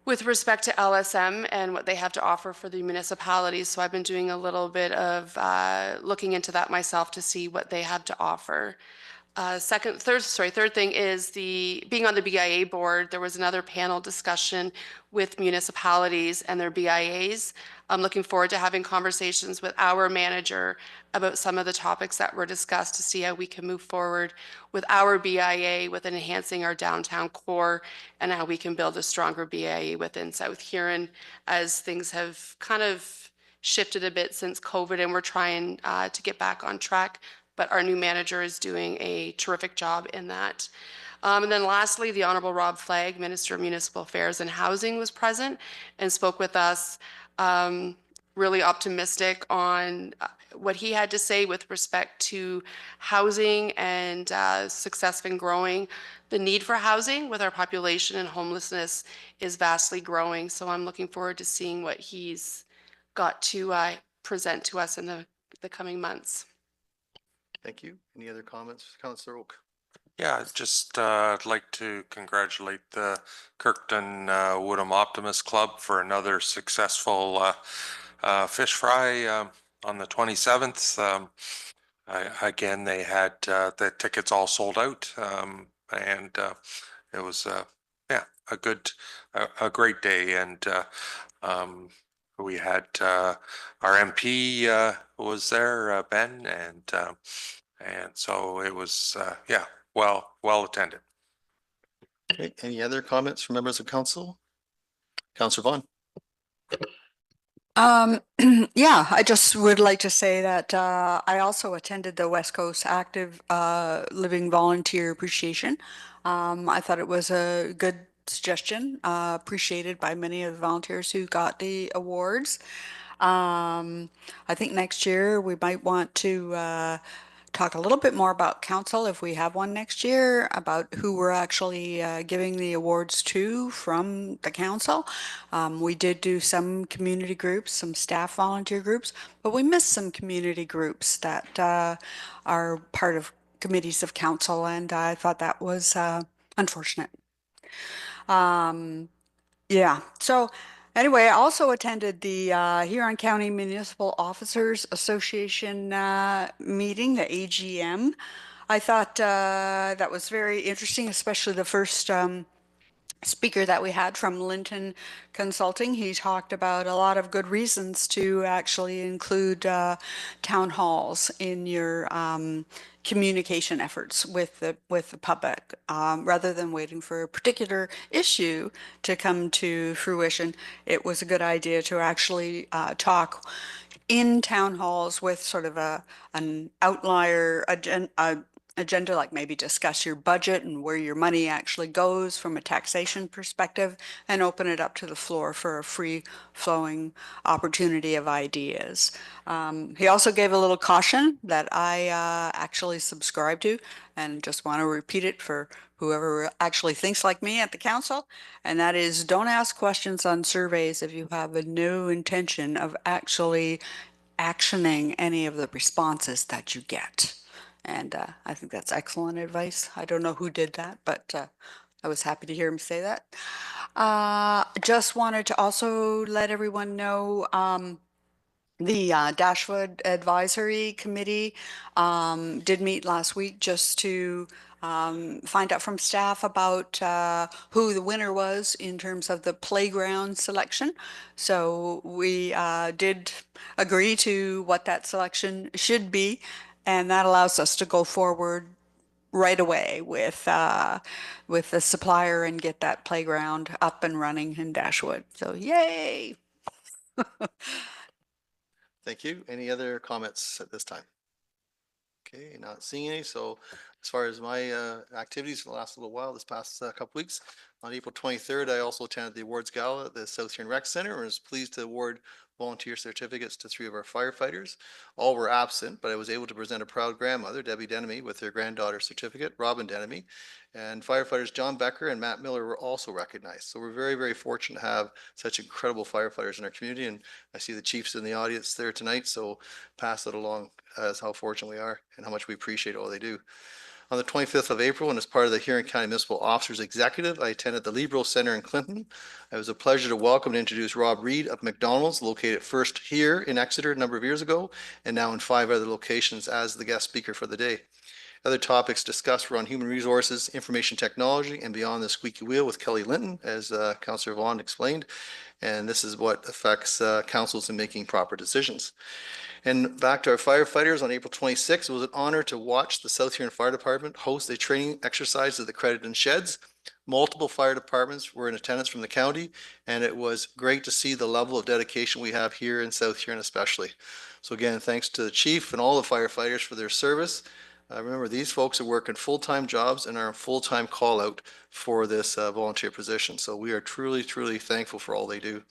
N: with respect to LSM and what they have to offer for the municipalities. So I've been doing a little bit of looking into that myself to see what they have to offer. Third thing is being on the BIA board. There was another panel discussion with municipalities and their BIAs. I'm looking forward to having conversations with our manager about some of the topics that were discussed to see how we can move forward with our BIA with enhancing our downtown core, and how we can build a stronger BIA within South Huron, as things have kind of shifted a bit since COVID, and we're trying to get back on track. But our new manager is doing a terrific job in that. And then lastly, the Honorable Rob Flagg, Minister of Municipal Affairs and Housing, was present and spoke with us, really optimistic on what he had to say with respect to housing and success in growing. The need for housing with our population and homelessness is vastly growing. So I'm looking forward to seeing what he's got to present to us in the coming months.
A: Thank you. Any other comments, Councillor Oak?
H: Yeah, just I'd like to congratulate the Kirkton Woodham Optimist Club for another successful fish fry on the 27th. Again, they had the tickets all sold out, and it was a great day. And we had our MP was there, Ben, and so it was well attended.
A: Okay, any other comments from members of council? Councillor Vaughn.
F: Yeah, I just would like to say that I also attended the West Coast Active Living Volunteer Appreciation. I thought it was a good suggestion, appreciated by many of the volunteers who got the awards. I think next year we might want to talk a little bit more about council, if we have one next year, about who we're actually giving the awards to from the council. We did do some community groups, some staff volunteer groups, but we missed some community groups that are part of committees of council, and I thought that was unfortunate. Yeah, so anyway, I also attended the Huron County Municipal Officers Association meeting, the AGM. I thought that was very interesting, especially the first speaker that we had from Linton Consulting. He talked about a lot of good reasons to actually include town halls in your communication efforts with the public, rather than waiting for a particular issue to come to fruition. It was a good idea to actually talk in town halls with sort of an outlier agenda, like maybe discuss your budget and where your money actually goes from a taxation perspective, and open it up to the floor for a free flowing opportunity of ideas. He also gave a little caution that I actually subscribe to, and just want to repeat it for whoever actually thinks like me at the council, and that is, don't ask questions on surveys if you have no intention of actually actioning any of the responses that you get. And I think that's excellent advice. I don't know who did that, but I was happy to hear him say that. Just wanted to also let everyone know the Dashwood Advisory Committee did meet last week just to find out from staff about who the winner was in terms of the playground selection. So we did agree to what that selection should be, and that allows us to go forward right away with the supplier and get that playground up and running in Dashwood. So yay!
A: Thank you. Any other comments at this time? Okay, not seeing any. So as far as my activities for the last little while, this past couple weeks, on April 23rd, I also attended the awards gala at the South Huron Rec Center and was pleased to award volunteer certificates to 3 of our firefighters. All were absent, but I was able to present a proud grandmother, Debbie Denemy, with her granddaughter certificate, Robin Denemy. And firefighters John Becker and Matt Miller were also recognized. So we're very, very fortunate to have such incredible firefighters in our community. And I see the chiefs in the audience there tonight, so pass it along as how fortunate we are and how much we appreciate all they do. On the 25th of April, and as part of the Huron County Municipal Officers Executive, I attended the Libro Center in Clinton. It was a pleasure to welcome and introduce Rob Reed of McDonald's, located first here in Exeter a number of years ago, and now in 5 other locations as the guest speaker for the day. Other topics discussed were on human resources, information technology, and beyond the squeaky wheel with Kelly Linton, as Councillor Vaughn explained. And this is what affects councils in making proper decisions. And back to our firefighters, on April 26th, it was an honor to watch the South Huron Fire Department host a training exercise at the Crediton Sheds. Multiple fire departments were in attendance from the county, and it was great to see the level of dedication we have here in South Huron especially. So again, thanks to the chief and all the firefighters for their service. Remember, these folks are working full-time jobs and are on full-time call out for this volunteer position. So we are truly, truly thankful for all they do.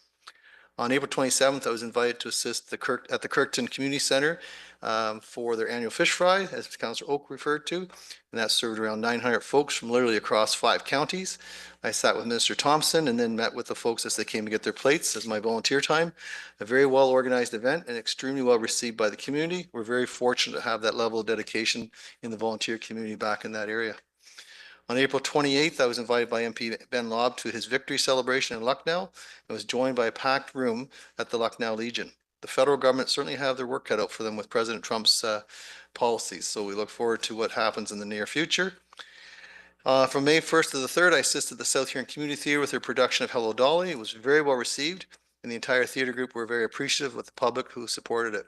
A: On April 27th, I was invited to assist at the Kirkton Community Center for their annual fish fry, as Councillor Oak referred to, and that served around 900 folks from literally across 5 counties. I sat with Minister Thompson and then met with the folks as they came to get their plates as my volunteer time. A very well-organized event and extremely well received by the community. We're very fortunate to have that level of dedication in the volunteer community back in that area. On April 28th, I was invited by MP Ben Lobb to his victory celebration in Lucknow and was joined by a packed room at the Lucknow Legion. The federal government certainly have their work cut out for them with President Trump's policies, so we look forward to what happens in the near future. From May 1st to the 3rd, I assisted the South Huron Community Theatre with their production of Hello Dolly. It was very well received, and the entire theatre group were very appreciative with the public who supported it.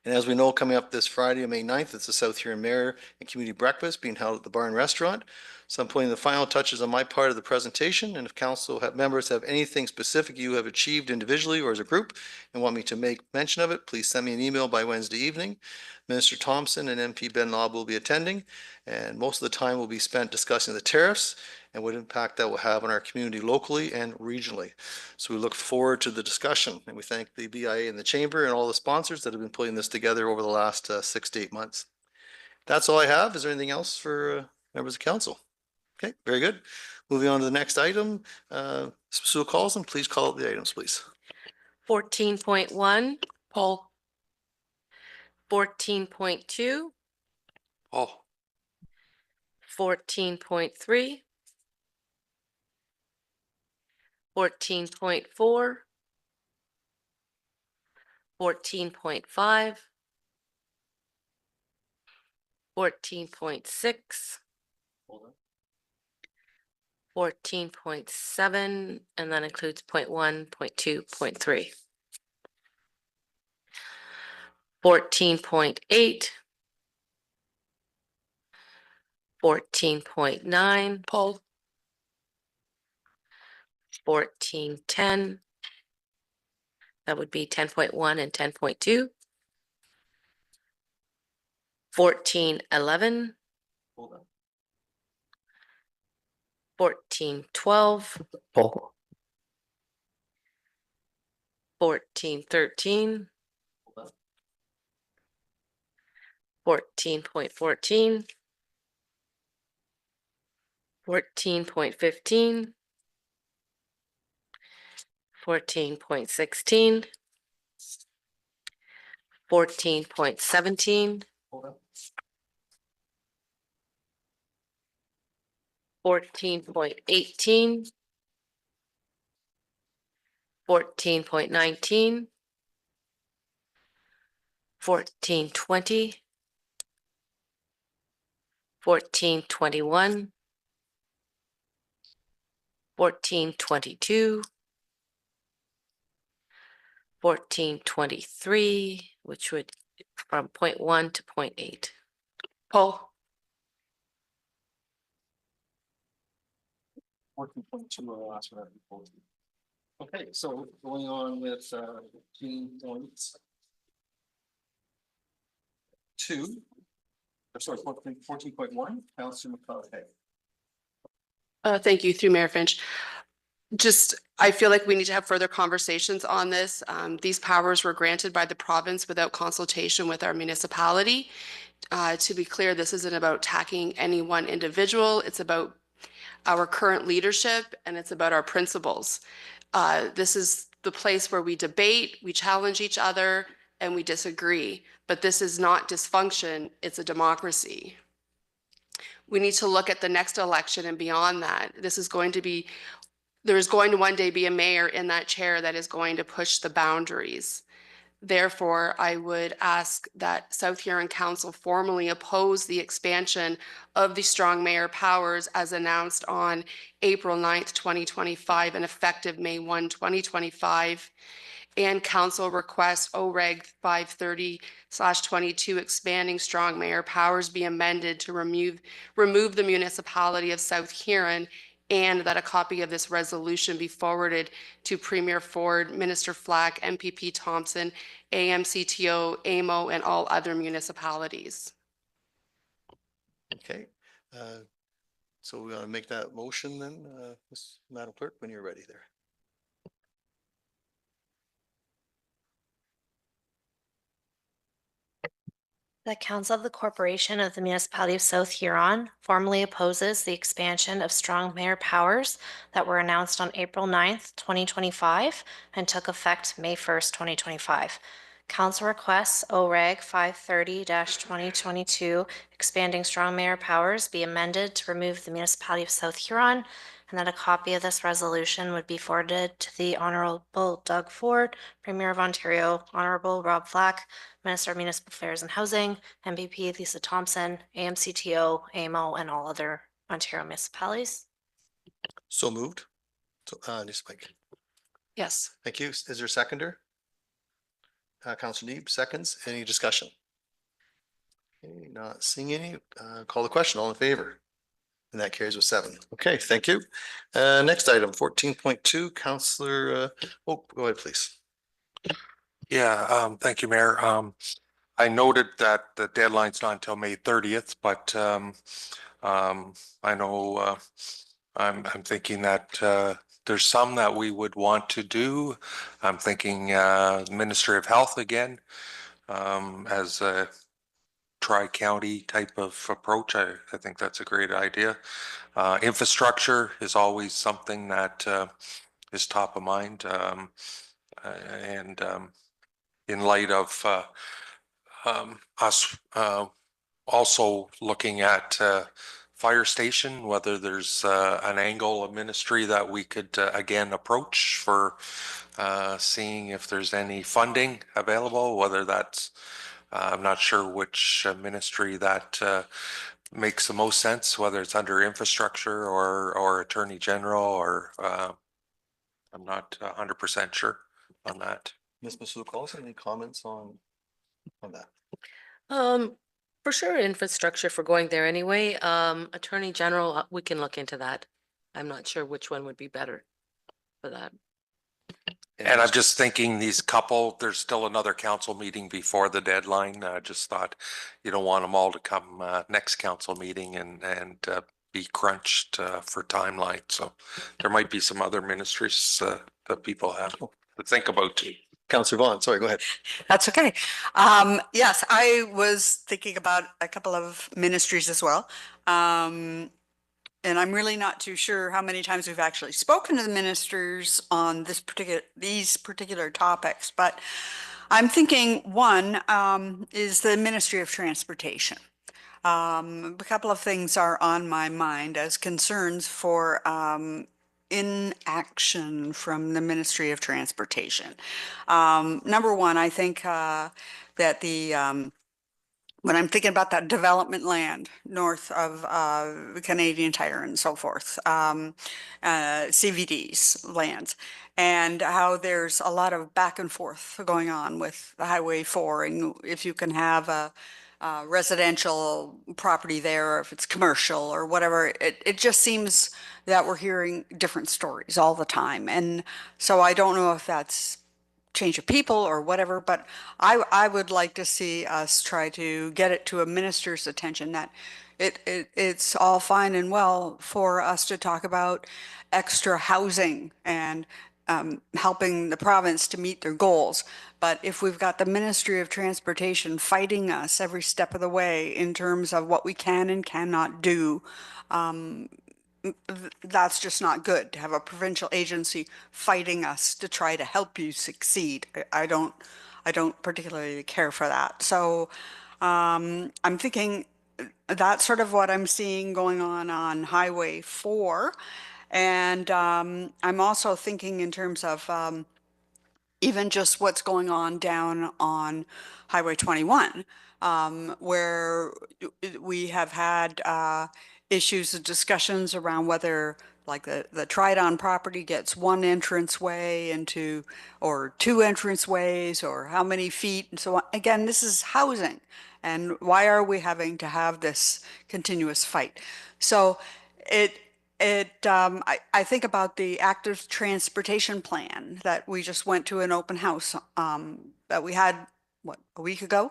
A: And as we know, coming up this Friday, May 9th, it's the South Huron Mayor and Community Breakfast being held at the Barn Restaurant. So I'm putting the final touches on my part of the presentation. And if council members have anything specific you have achieved individually or as a group and want me to make mention of it, please send me an email by Wednesday evening. Minister Thompson and MP Ben Lobb will be attending, and most of the time will be spent discussing the tariffs and what impact that will have on our community locally and regionally. So we look forward to the discussion, and we thank the BIA and the Chamber and all the sponsors that have been putting this together over the last 6 to 8 months. That's all I have. Is there anything else for members of council? Okay, very good. Moving on to the next item. Sue Carlson, please call out the items, please.
B: 14.1. Paul. 14.2.
H: Oh,
B: 14.3. 14.4. 14.5. 14.6. 14.7, and that includes 0.1, 0.2, 0.3. 14.8. 14.9. Paul. 14.10. That would be 10.1 and 10.2. 14.11.
A: Hold on.
B: 1412,
G: Paul.
B: 1413, 14.14, 14.15, 14.16, 14.17, 14.18, 14.19, 1420, 1421, 1422, 1423, which would from 0.1 to 0.8.
N: Pull.
A: 14.2 are the last one. Okay, so going on with 14.2. I'm sorry, 14.1, Councillor McCarthy.
N: Thank you, through Mayor Finch. Just, I feel like we need to have further conversations on this. These powers were granted by the province without consultation with our municipality. To be clear, this isn't about attacking any one individual. It's about our current leadership and it's about our principles. This is the place where we debate, we challenge each other, and we disagree. But this is not dysfunction, it's a democracy. We need to look at the next election and beyond that. There's going to one day be a mayor in that chair that is going to push the boundaries. Therefore, I would ask that South Huron Council formally oppose the expansion of the strong mayor powers as announced on April 9th, 2025 and effective May 1, 2025. And council request OREG 530/22 expanding strong mayor powers be amended to remove the municipality of South Huron, and that a copy of this resolution be forwarded to Premier Ford, Minister Flack, MPP Thompson, AMCTO, AMO, and all other municipalities.
A: Okay, so we want to make that motion then, Madam Clerk, when you're ready there.
M: The Council of the Corporation of the Municipality of South Huron formally opposes the expansion of strong mayor powers that were announced on April 9th, 2025 and took effect May 1st, 2025. Council requests OREG 530/2022 expanding strong mayor powers be amended to remove the municipality of South Huron, and that a copy of this resolution would be forwarded to the Honorable Doug Ford, Premier of Ontario, Honorable Rob Flack, Minister of Municipal Affairs and Housing, MPP Lisa Thompson, AMCTO, AMO, and all other Ontario municipalities.
A: So moved. So, just Mike.
N: Yes.
A: Thank you. Is there a seconder? Councillor Neeb, seconds. Any discussion? Okay, not seeing any. Call the question. All in favor? And that carries with 7. Okay, thank you. Next item, 14.2, Councillor, go ahead, please.
H: Yeah, thank you, Mayor. I noted that the deadline's not until May 30th, but I know I'm thinking that there's some that we would want to do. I'm thinking Ministry of Health again, as a tri-county type of approach. I think that's a great idea. Infrastructure is always something that is top of mind. And in light of us also looking at fire station, whether there's an angle of ministry that we could again approach for seeing if there's any funding available, whether that's I'm not sure which ministry that makes the most sense, whether it's under infrastructure or attorney general, or I'm not 100% sure on that.
A: Ms. Masuka, any comments on that?
B: For sure, infrastructure for going there anyway. Attorney General, we can look into that. I'm not sure which one would be better for that.
H: And I'm just thinking there's still another council meeting before the deadline. I just thought you don't want them all to come next council meeting and be crunched for timeline. So there might be some other ministries that people have to think about too.
A: Councillor Vaughn, sorry, go ahead.
F: That's okay. Yes, I was thinking about a couple of ministries as well. And I'm really not too sure how many times we've actually spoken to the ministers on these particular topics, but I'm thinking one is the Ministry of Transportation. A couple of things are on my mind as concerns for inaction from the Ministry of Transportation. Number one, I think that when I'm thinking about that development land north of Canadian Tire and so forth, CVD's lands, and how there's a lot of back and forth going on with the Highway 4, and if you can have a residential property there, or if it's commercial or whatever, it just seems that we're hearing different stories all the time. And so I don't know if that's change of people or whatever, but I would like to see us try to get it to a minister's attention that it's all fine and well for us to talk about extra housing and helping the province to meet their goals. But if we've got the Ministry of Transportation fighting us every step of the way in terms of what we can and cannot do, that's just not good to have a provincial agency fighting us to try to help you succeed. I don't particularly care for that. So I'm thinking that's sort of what I'm seeing going on Highway 4. And I'm also thinking in terms of even just what's going on down on Highway 21, where we have had issues and discussions around whether like the Tridon property gets one entranceway into or two entranceways or how many feet and so on. Again, this is housing. And why are we having to have this continuous fight? So I think about the active transportation plan that we just went to an open house that we had a week ago,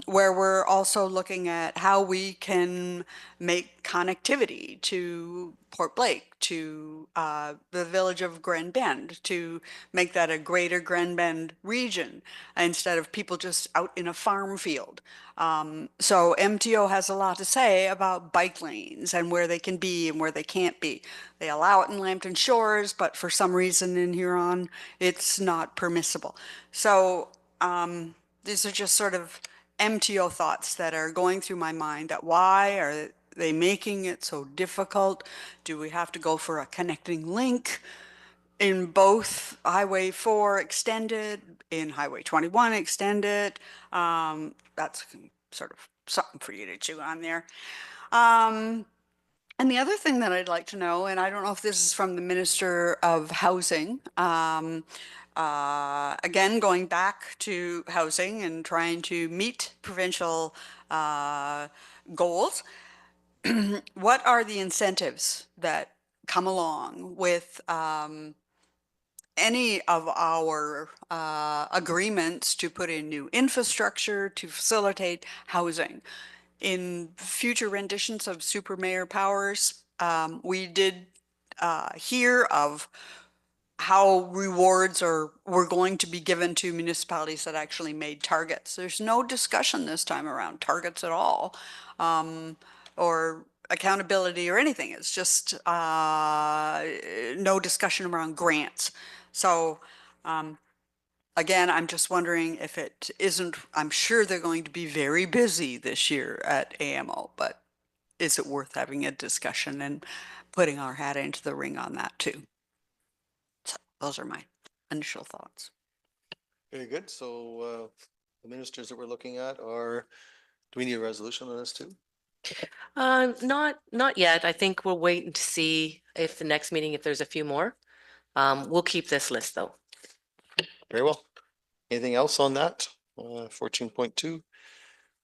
F: where we're also looking at how we can make connectivity to Port Blake, to the village of Grand Bend, to make that a greater Grand Bend region instead of people just out in a farm field. So MTO has a lot to say about bike lanes and where they can be and where they can't be. They allow it in Lambton Shores, but for some reason in Huron, it's not permissible. So these are just sort of MTO thoughts that are going through my mind, that why are they making it so difficult? Do we have to go for a connecting link in both Highway 4 extended, in Highway 21 extended? That's sort of something for you to chew on there. And the other thing that I'd like to know, and I don't know if this is from the Minister of Housing, again, going back to housing and trying to meet provincial goals, what are the incentives that come along with any of our agreements to put in new infrastructure to facilitate housing? In future renditions of Super Mayor Powers, we did hear of how rewards were going to be given to municipalities that actually made targets. There's no discussion this time around targets at all, or accountability or anything. It's just no discussion around grants. So again, I'm just wondering if it isn't, I'm sure they're going to be very busy this year at AMO, but is it worth having a discussion and putting our hat into the ring on that too? So those are my initial thoughts.
A: Very good. So the ministers that we're looking at are, do we need a resolution on this too?
B: Not yet. I think we're waiting to see if the next meeting, if there's a few more. We'll keep this list though.
A: Very well. Anything else on that? 14.2.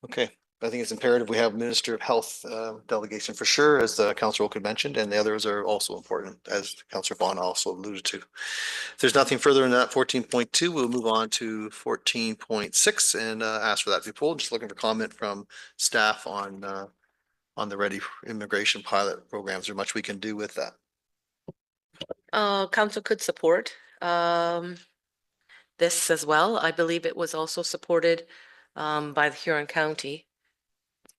A: Okay. I think it's imperative we have Minister of Health delegation for sure, as Councillor Oak had mentioned, and the others are also important, as Councillor Vaughn also alluded to. If there's nothing further in that 14.2, we'll move on to 14.6 and ask for that to be pulled. Just looking for comment from staff on the Ready Immigration Pilot Programs. Is there much we can do with that?
B: Council could support this as well. I believe it was also supported by the Huron County.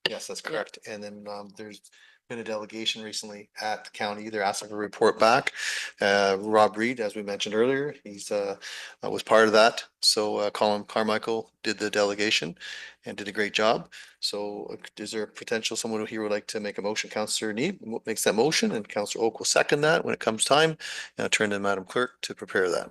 A: Yes, that's correct. And then there's been a delegation recently at the county. They're asking for a report back. Rob Reed, as we mentioned earlier, he's was part of that. So Colin Carmichael did the delegation and did a great job. So is there potential someone here would like to make a motion? Councillor Need makes that motion and Councillor Oak will second that when it comes time. And I'll turn to Madam Clerk to prepare that.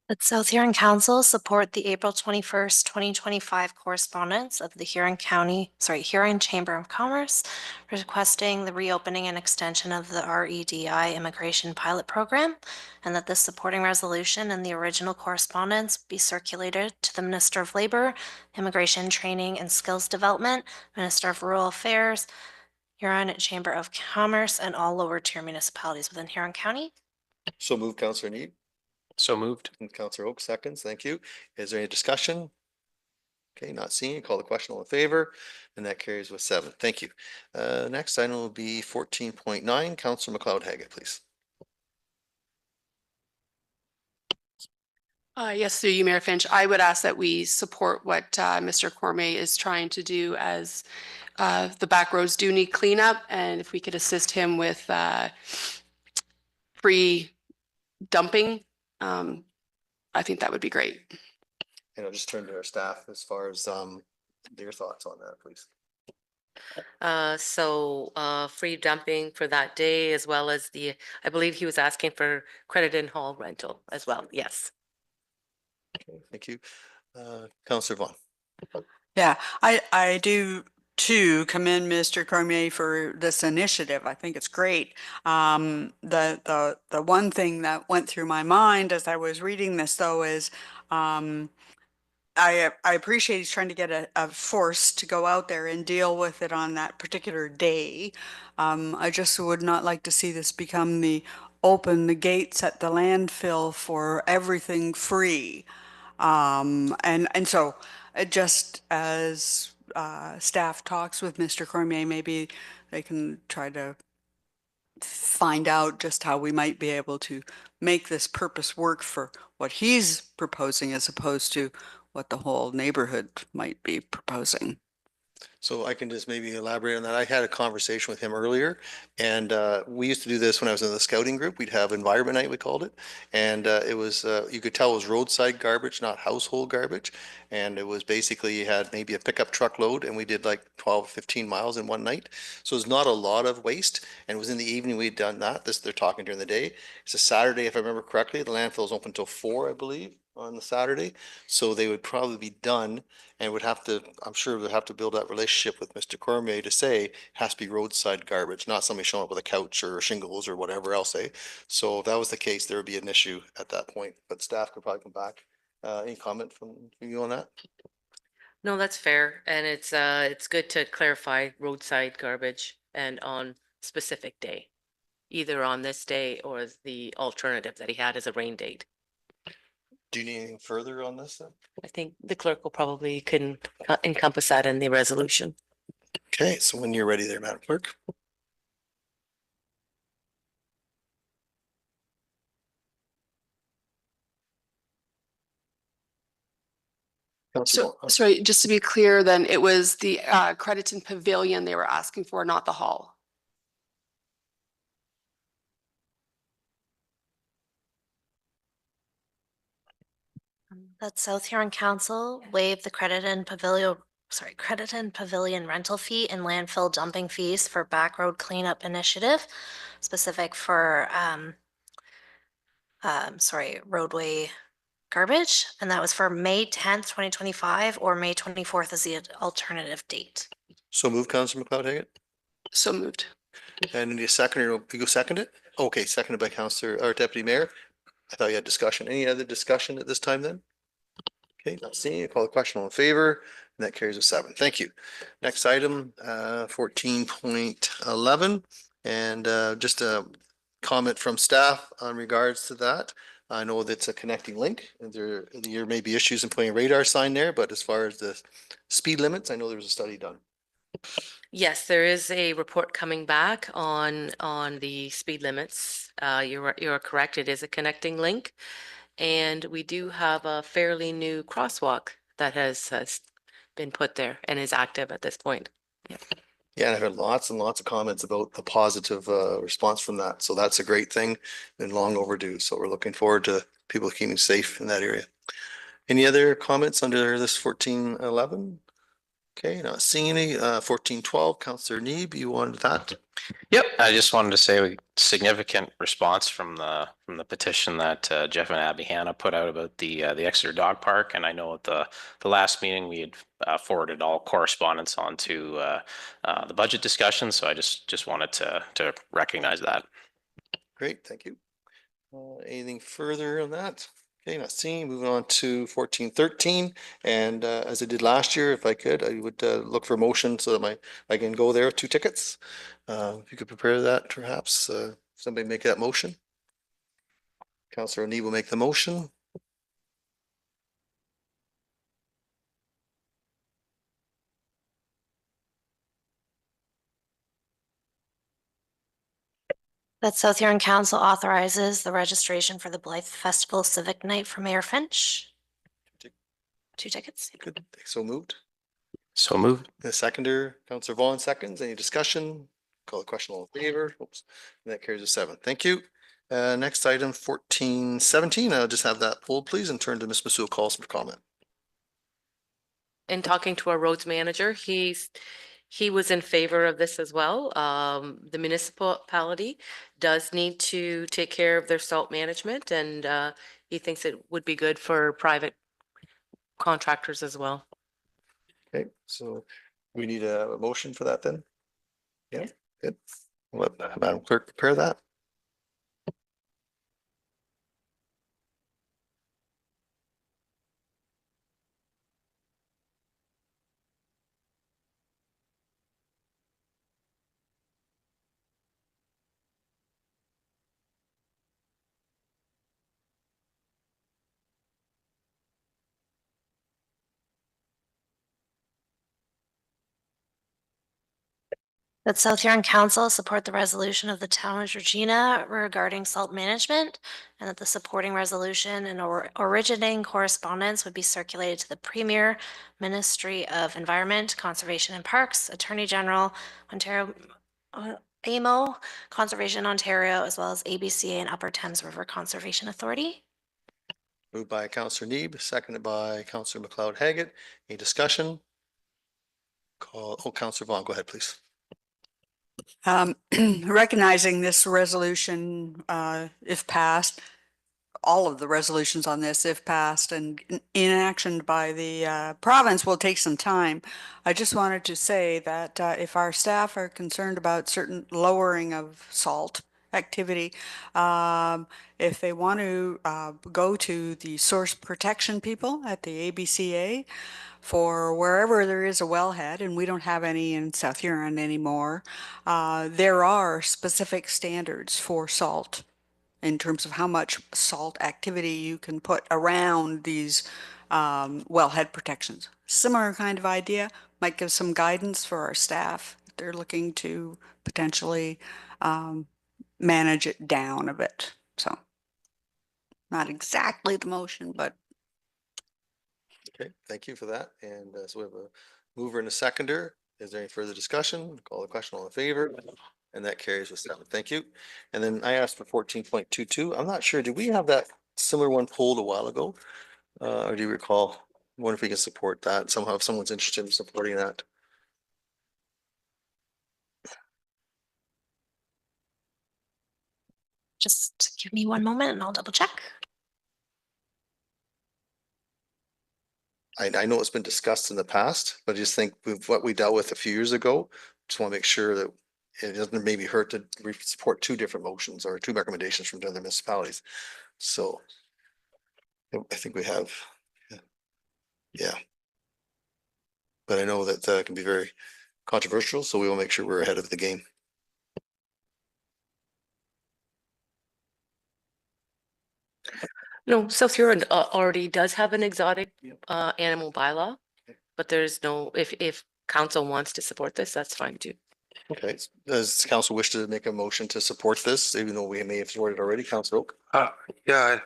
M: That South Huron Council support the April 21st, 2025 correspondence of the Huron Chamber of Commerce requesting the reopening and extension of the REDI Immigration Pilot Program, and that this supporting resolution and the original correspondence be circulated to the Minister of Labor, Immigration Training and Skills Development, Minister of Rural Affairs, Huron Chamber of Commerce, and all lower tier municipalities within Huron County.
A: So move, Councillor Need.
K: So moved.
A: And Councillor Oak seconds. Thank you. Is there any discussion? Okay, not seeing. Call the question. All in favor, and that carries with 7. Thank you. Next item will be 14.9. Councillor McLeod-Haggett, please.
N: Yes, through you, Mayor Finch, I would ask that we support what Mr. Cormier is trying to do, as the back roads do need cleanup, and if we could assist him with free dumping, I think that would be great.
A: And I'll just turn to our staff as far as their thoughts on that, please.
B: Free dumping for that day, as well as I believe he was asking for credit in hall rental as well. Yes.
A: Okay, thank you. Councillor Vaughn.
F: Yeah, I do too commend Mr. Cormier for this initiative. I think it's great. The one thing that went through my mind as I was reading this though is I appreciate he's trying to get a force to go out there and deal with it on that particular day. I just would not like to see this become open the gates at the landfill for everything free. And so just as staff talks with Mr. Cormier, maybe they can try to find out just how we might be able to make this purpose work for what he's proposing as opposed to what the whole neighborhood might be proposing.
A: So I can just maybe elaborate on that. I had a conversation with him earlier, and we used to do this when I was in the scouting group. We'd have environment night, we called it. And it was, you could tell it was roadside garbage, not household garbage. And it was basically, you had maybe a pickup truck load, and we did like 12, 15 miles in one night. So it's not a lot of waste. And it was in the evening we'd done that. They're talking during the day. It's a Saturday, if I remember correctly. The landfill is open till 4, I believe, on the Saturday. So they would probably be done and would have to, I'm sure we'd have to build that relationship with Mr. Cormier to say it has to be roadside garbage, not somebody showing up with a couch or shingles or whatever else, eh? So if that was the case, there would be an issue at that point, but staff could probably come back. Any comment from you on that?
B: No, that's fair. And it's good to clarify roadside garbage and on specific day, either on this day or the alternative that he had as a rain date.
A: Do you need anything further on this then?
B: I think the clerk will probably can encompass that in the resolution.
A: Okay, so when you're ready there, Madam Clerk.
N: So, sorry, just to be clear, then it was the Crediton Pavilion they were asking for, not the hall.
M: That South Huron Council waive the Crediton Pavilion rental fee and landfill dumping fees for back road cleanup initiative, specific for roadway garbage, and that was for May 10th, 2025, or May 24th as the alternative date.
A: So move, Councillor McLeod-Haggett.
N: So moved.
A: And need a second, or you go second it? Okay, seconded by Councillor or Deputy Mayor. I thought you had discussion. Any other discussion at this time then? Okay, not seeing it. Call the question all in favor, and that carries a 7. Thank you. Next item, 14.11, and just a comment from staff on regards to that. I know that's a connecting link, and there may be issues in putting a radar sign there, but as far as the speed limits, I know there was a study done.
B: Yes, there is a report coming back on the speed limits. You're correct. It is a connecting link. And we do have a fairly new crosswalk that has been put there and is active at this point.
A: Yeah, and I heard lots and lots of comments about the positive response from that. So that's a great thing and long overdue. So we're looking forward to people keeping safe in that area. Any other comments under this 14.11? Okay, not seeing any. 14.12, Councillor Neeb, you wanted that?
K: Yep, I just wanted to say significant response from the petition that Jeff and Abby Hanna put out about the Exeter Dog Park, and I know at the last meeting we had forwarded all correspondence onto the budget discussion, so I just wanted to recognize that.
A: Great, thank you. Anything further on that? Okay, not seeing. Moving on to 14.13, and as I did last year, if I could, I would look for a motion so that I can go there with 2 tickets. If you could prepare that, perhaps somebody make that motion. Councillor O'Neill will make the motion.
M: That South Huron Council authorizes the registration for the Blythe Festival Civic Night for Mayor Finch. 2 tickets.
A: Good, so moved.
K: So moved.
A: The seconder, Councillor Vaughan seconds. Any discussion? Call the question all in favor. Oops, and that carries a 7. Thank you. Next item, 14.17. I'll just have that pulled, please, and turn to Ms. Masul Calls for comment.
B: In talking to our roads manager, he was in favor of this as well. The municipality does need to take care of their salt management, and he thinks it would be good for private contractors as well.
A: Okay, so we need a motion for that then? Yeah, good. Let Madam Clerk prepare that.
M: That South Huron Council support the resolution of the town of Regina regarding salt management, and that the supporting resolution and originating correspondence would be circulated to the Premier, Ministry of Environment, Conservation and Parks, Attorney General, Ontario, AMO, Conservation Ontario, as well as ABCA and Upper Thames River Conservation Authority.
A: Moved by Councillor Neeb, seconded by Councillor McLeod Haggett. Any discussion? Councillor Vaughan, go ahead, please.
F: Recognizing this resolution, if passed, all of the resolutions on this, if passed and enactioned by the province, will take some time. I just wanted to say that if our staff are concerned about certain lowering of salt activity, if they want to go to the source protection people at the ABCA, for wherever there is a wellhead, and we don't have any in South Huron anymore, there are specific standards for salt in terms of how much salt activity you can put around these wellhead protections. Similar kind of idea, might give some guidance for our staff if they're looking to potentially manage it down a bit. So not exactly the motion, but
A: Okay, thank you for that. And so we have a mover and a seconder. Is there any further discussion? Call the question all in favor. And that carries with 7. Thank you. And then I asked for 14.22. I'm not sure, did we have that similar one pulled a while ago? Or do you recall? I wonder if we can support that somehow, if someone's interested in supporting that.
M: Just give me one moment and I'll double check.
A: I know it's been discussed in the past, but I just think with what we dealt with a few years ago, just want to make sure that it doesn't maybe hurt to support two different motions or two recommendations from other municipalities. So I think we have, yeah. But I know that can be very controversial, so we will make sure we're ahead of the game.
B: No, South Huron already does have an exotic animal bylaw, but there's no, if council wants to support this, that's fine too.
A: Okay, does council wish to make a motion to support this, even though we may have supported already, Council Oak?
H: Yeah,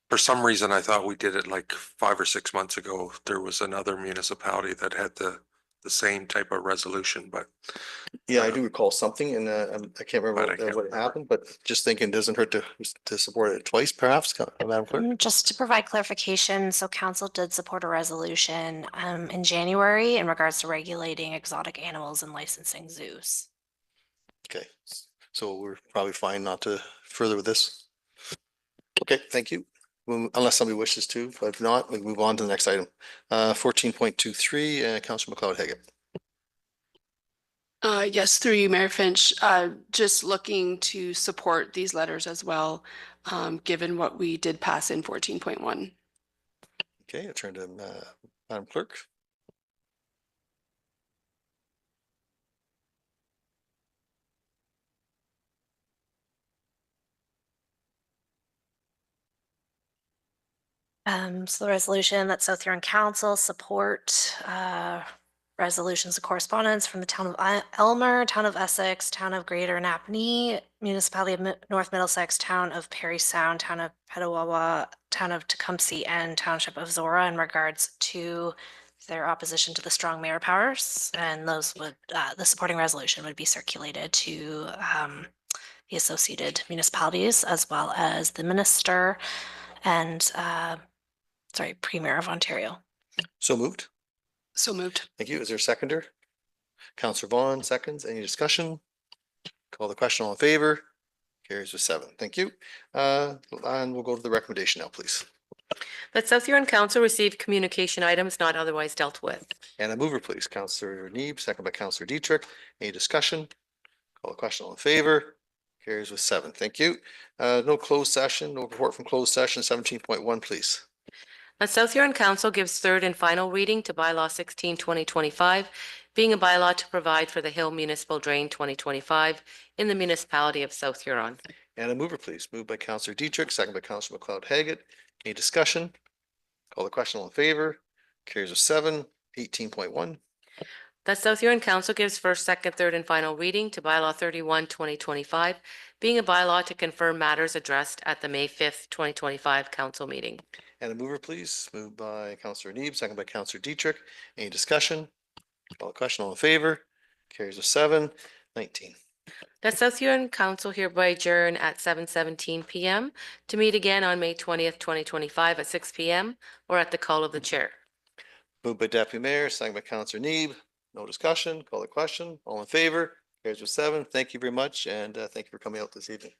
H: for some reason, I thought we did it like 5 or 6 months ago. There was another municipality that had the same type of resolution, but
A: Yeah, I do recall something and I can't remember
H: But I can't
A: what happened, but just thinking it doesn't hurt to support it twice perhaps, Madam Clerk.
M: Just to provide clarification, so council did support a resolution in January in regards to regulating exotic animals and licensing zoos.
A: Okay, so we're probably fine not to further with this. Okay, thank you. Unless somebody wishes to, but if not, we move on to the next item. 14.23, Councillor McLeod Haggett.
N: Yes, through you, Mayor Finch, just looking to support these letters as well, given what we did pass in 14.1.
A: Okay, I turn to Madam Clerk.
M: So the resolution that South Huron Council support resolutions of correspondence from the town of Elmer, town of Essex, town of Greater Napanee, municipality of North Middlesex, town of Perry Sound, town of Petawawa, town of Tecumseh, and township of Zora in regards to their opposition to the strong mayor powers. And those would, the supporting resolution would be circulated to the associated municipalities as well as the minister and Premier of Ontario.
A: So moved.
N: So moved.
A: Thank you. Is there a seconder? Councillor Vaughn seconds. Any discussion? Call the question. All in favor? Carries with 7. Thank you. And we'll go to the recommendation now, please.
B: That South Huron Council receive communication items not otherwise dealt with.
A: And a mover, please. Councillor Neeb, second by Councillor Dietrich. Any discussion? Call the question. All in favor? Carries with 7. Thank you. No closed session, no report from closed session. 17.1, please.
B: That South Huron Council gives third and final reading to bylaw 16/2025, being a bylaw to provide for the Hill Municipal Drain 2025 in the municipality of South Huron.
A: And a mover, please. Moved by Councillor Dietrich, second by Councillor McLeod Haggett. Any discussion? Call the question. All in favor? Carries with 7. 18.1.
B: That South Huron Council gives first, second, third, and final reading to bylaw 31/2025, being a bylaw to confirm matters addressed at the May 5th, 2025 council meeting.
A: And a mover, please. Moved by Councillor Neeb, second by Councillor Dietrich. Any discussion? Call the question. All in favor? Carries with 7. 19.
B: That South Huron Council hereby adjourn at 7:17 p.m. to meet again on May 20th, 2025 at 6 p.m. or at the call of the chair.
A: Moved by Deputy Mayor, second by Councillor Neeb. No discussion. Call the question. All in favor? Carries with 7. Thank you very much, and thank you for coming out this evening.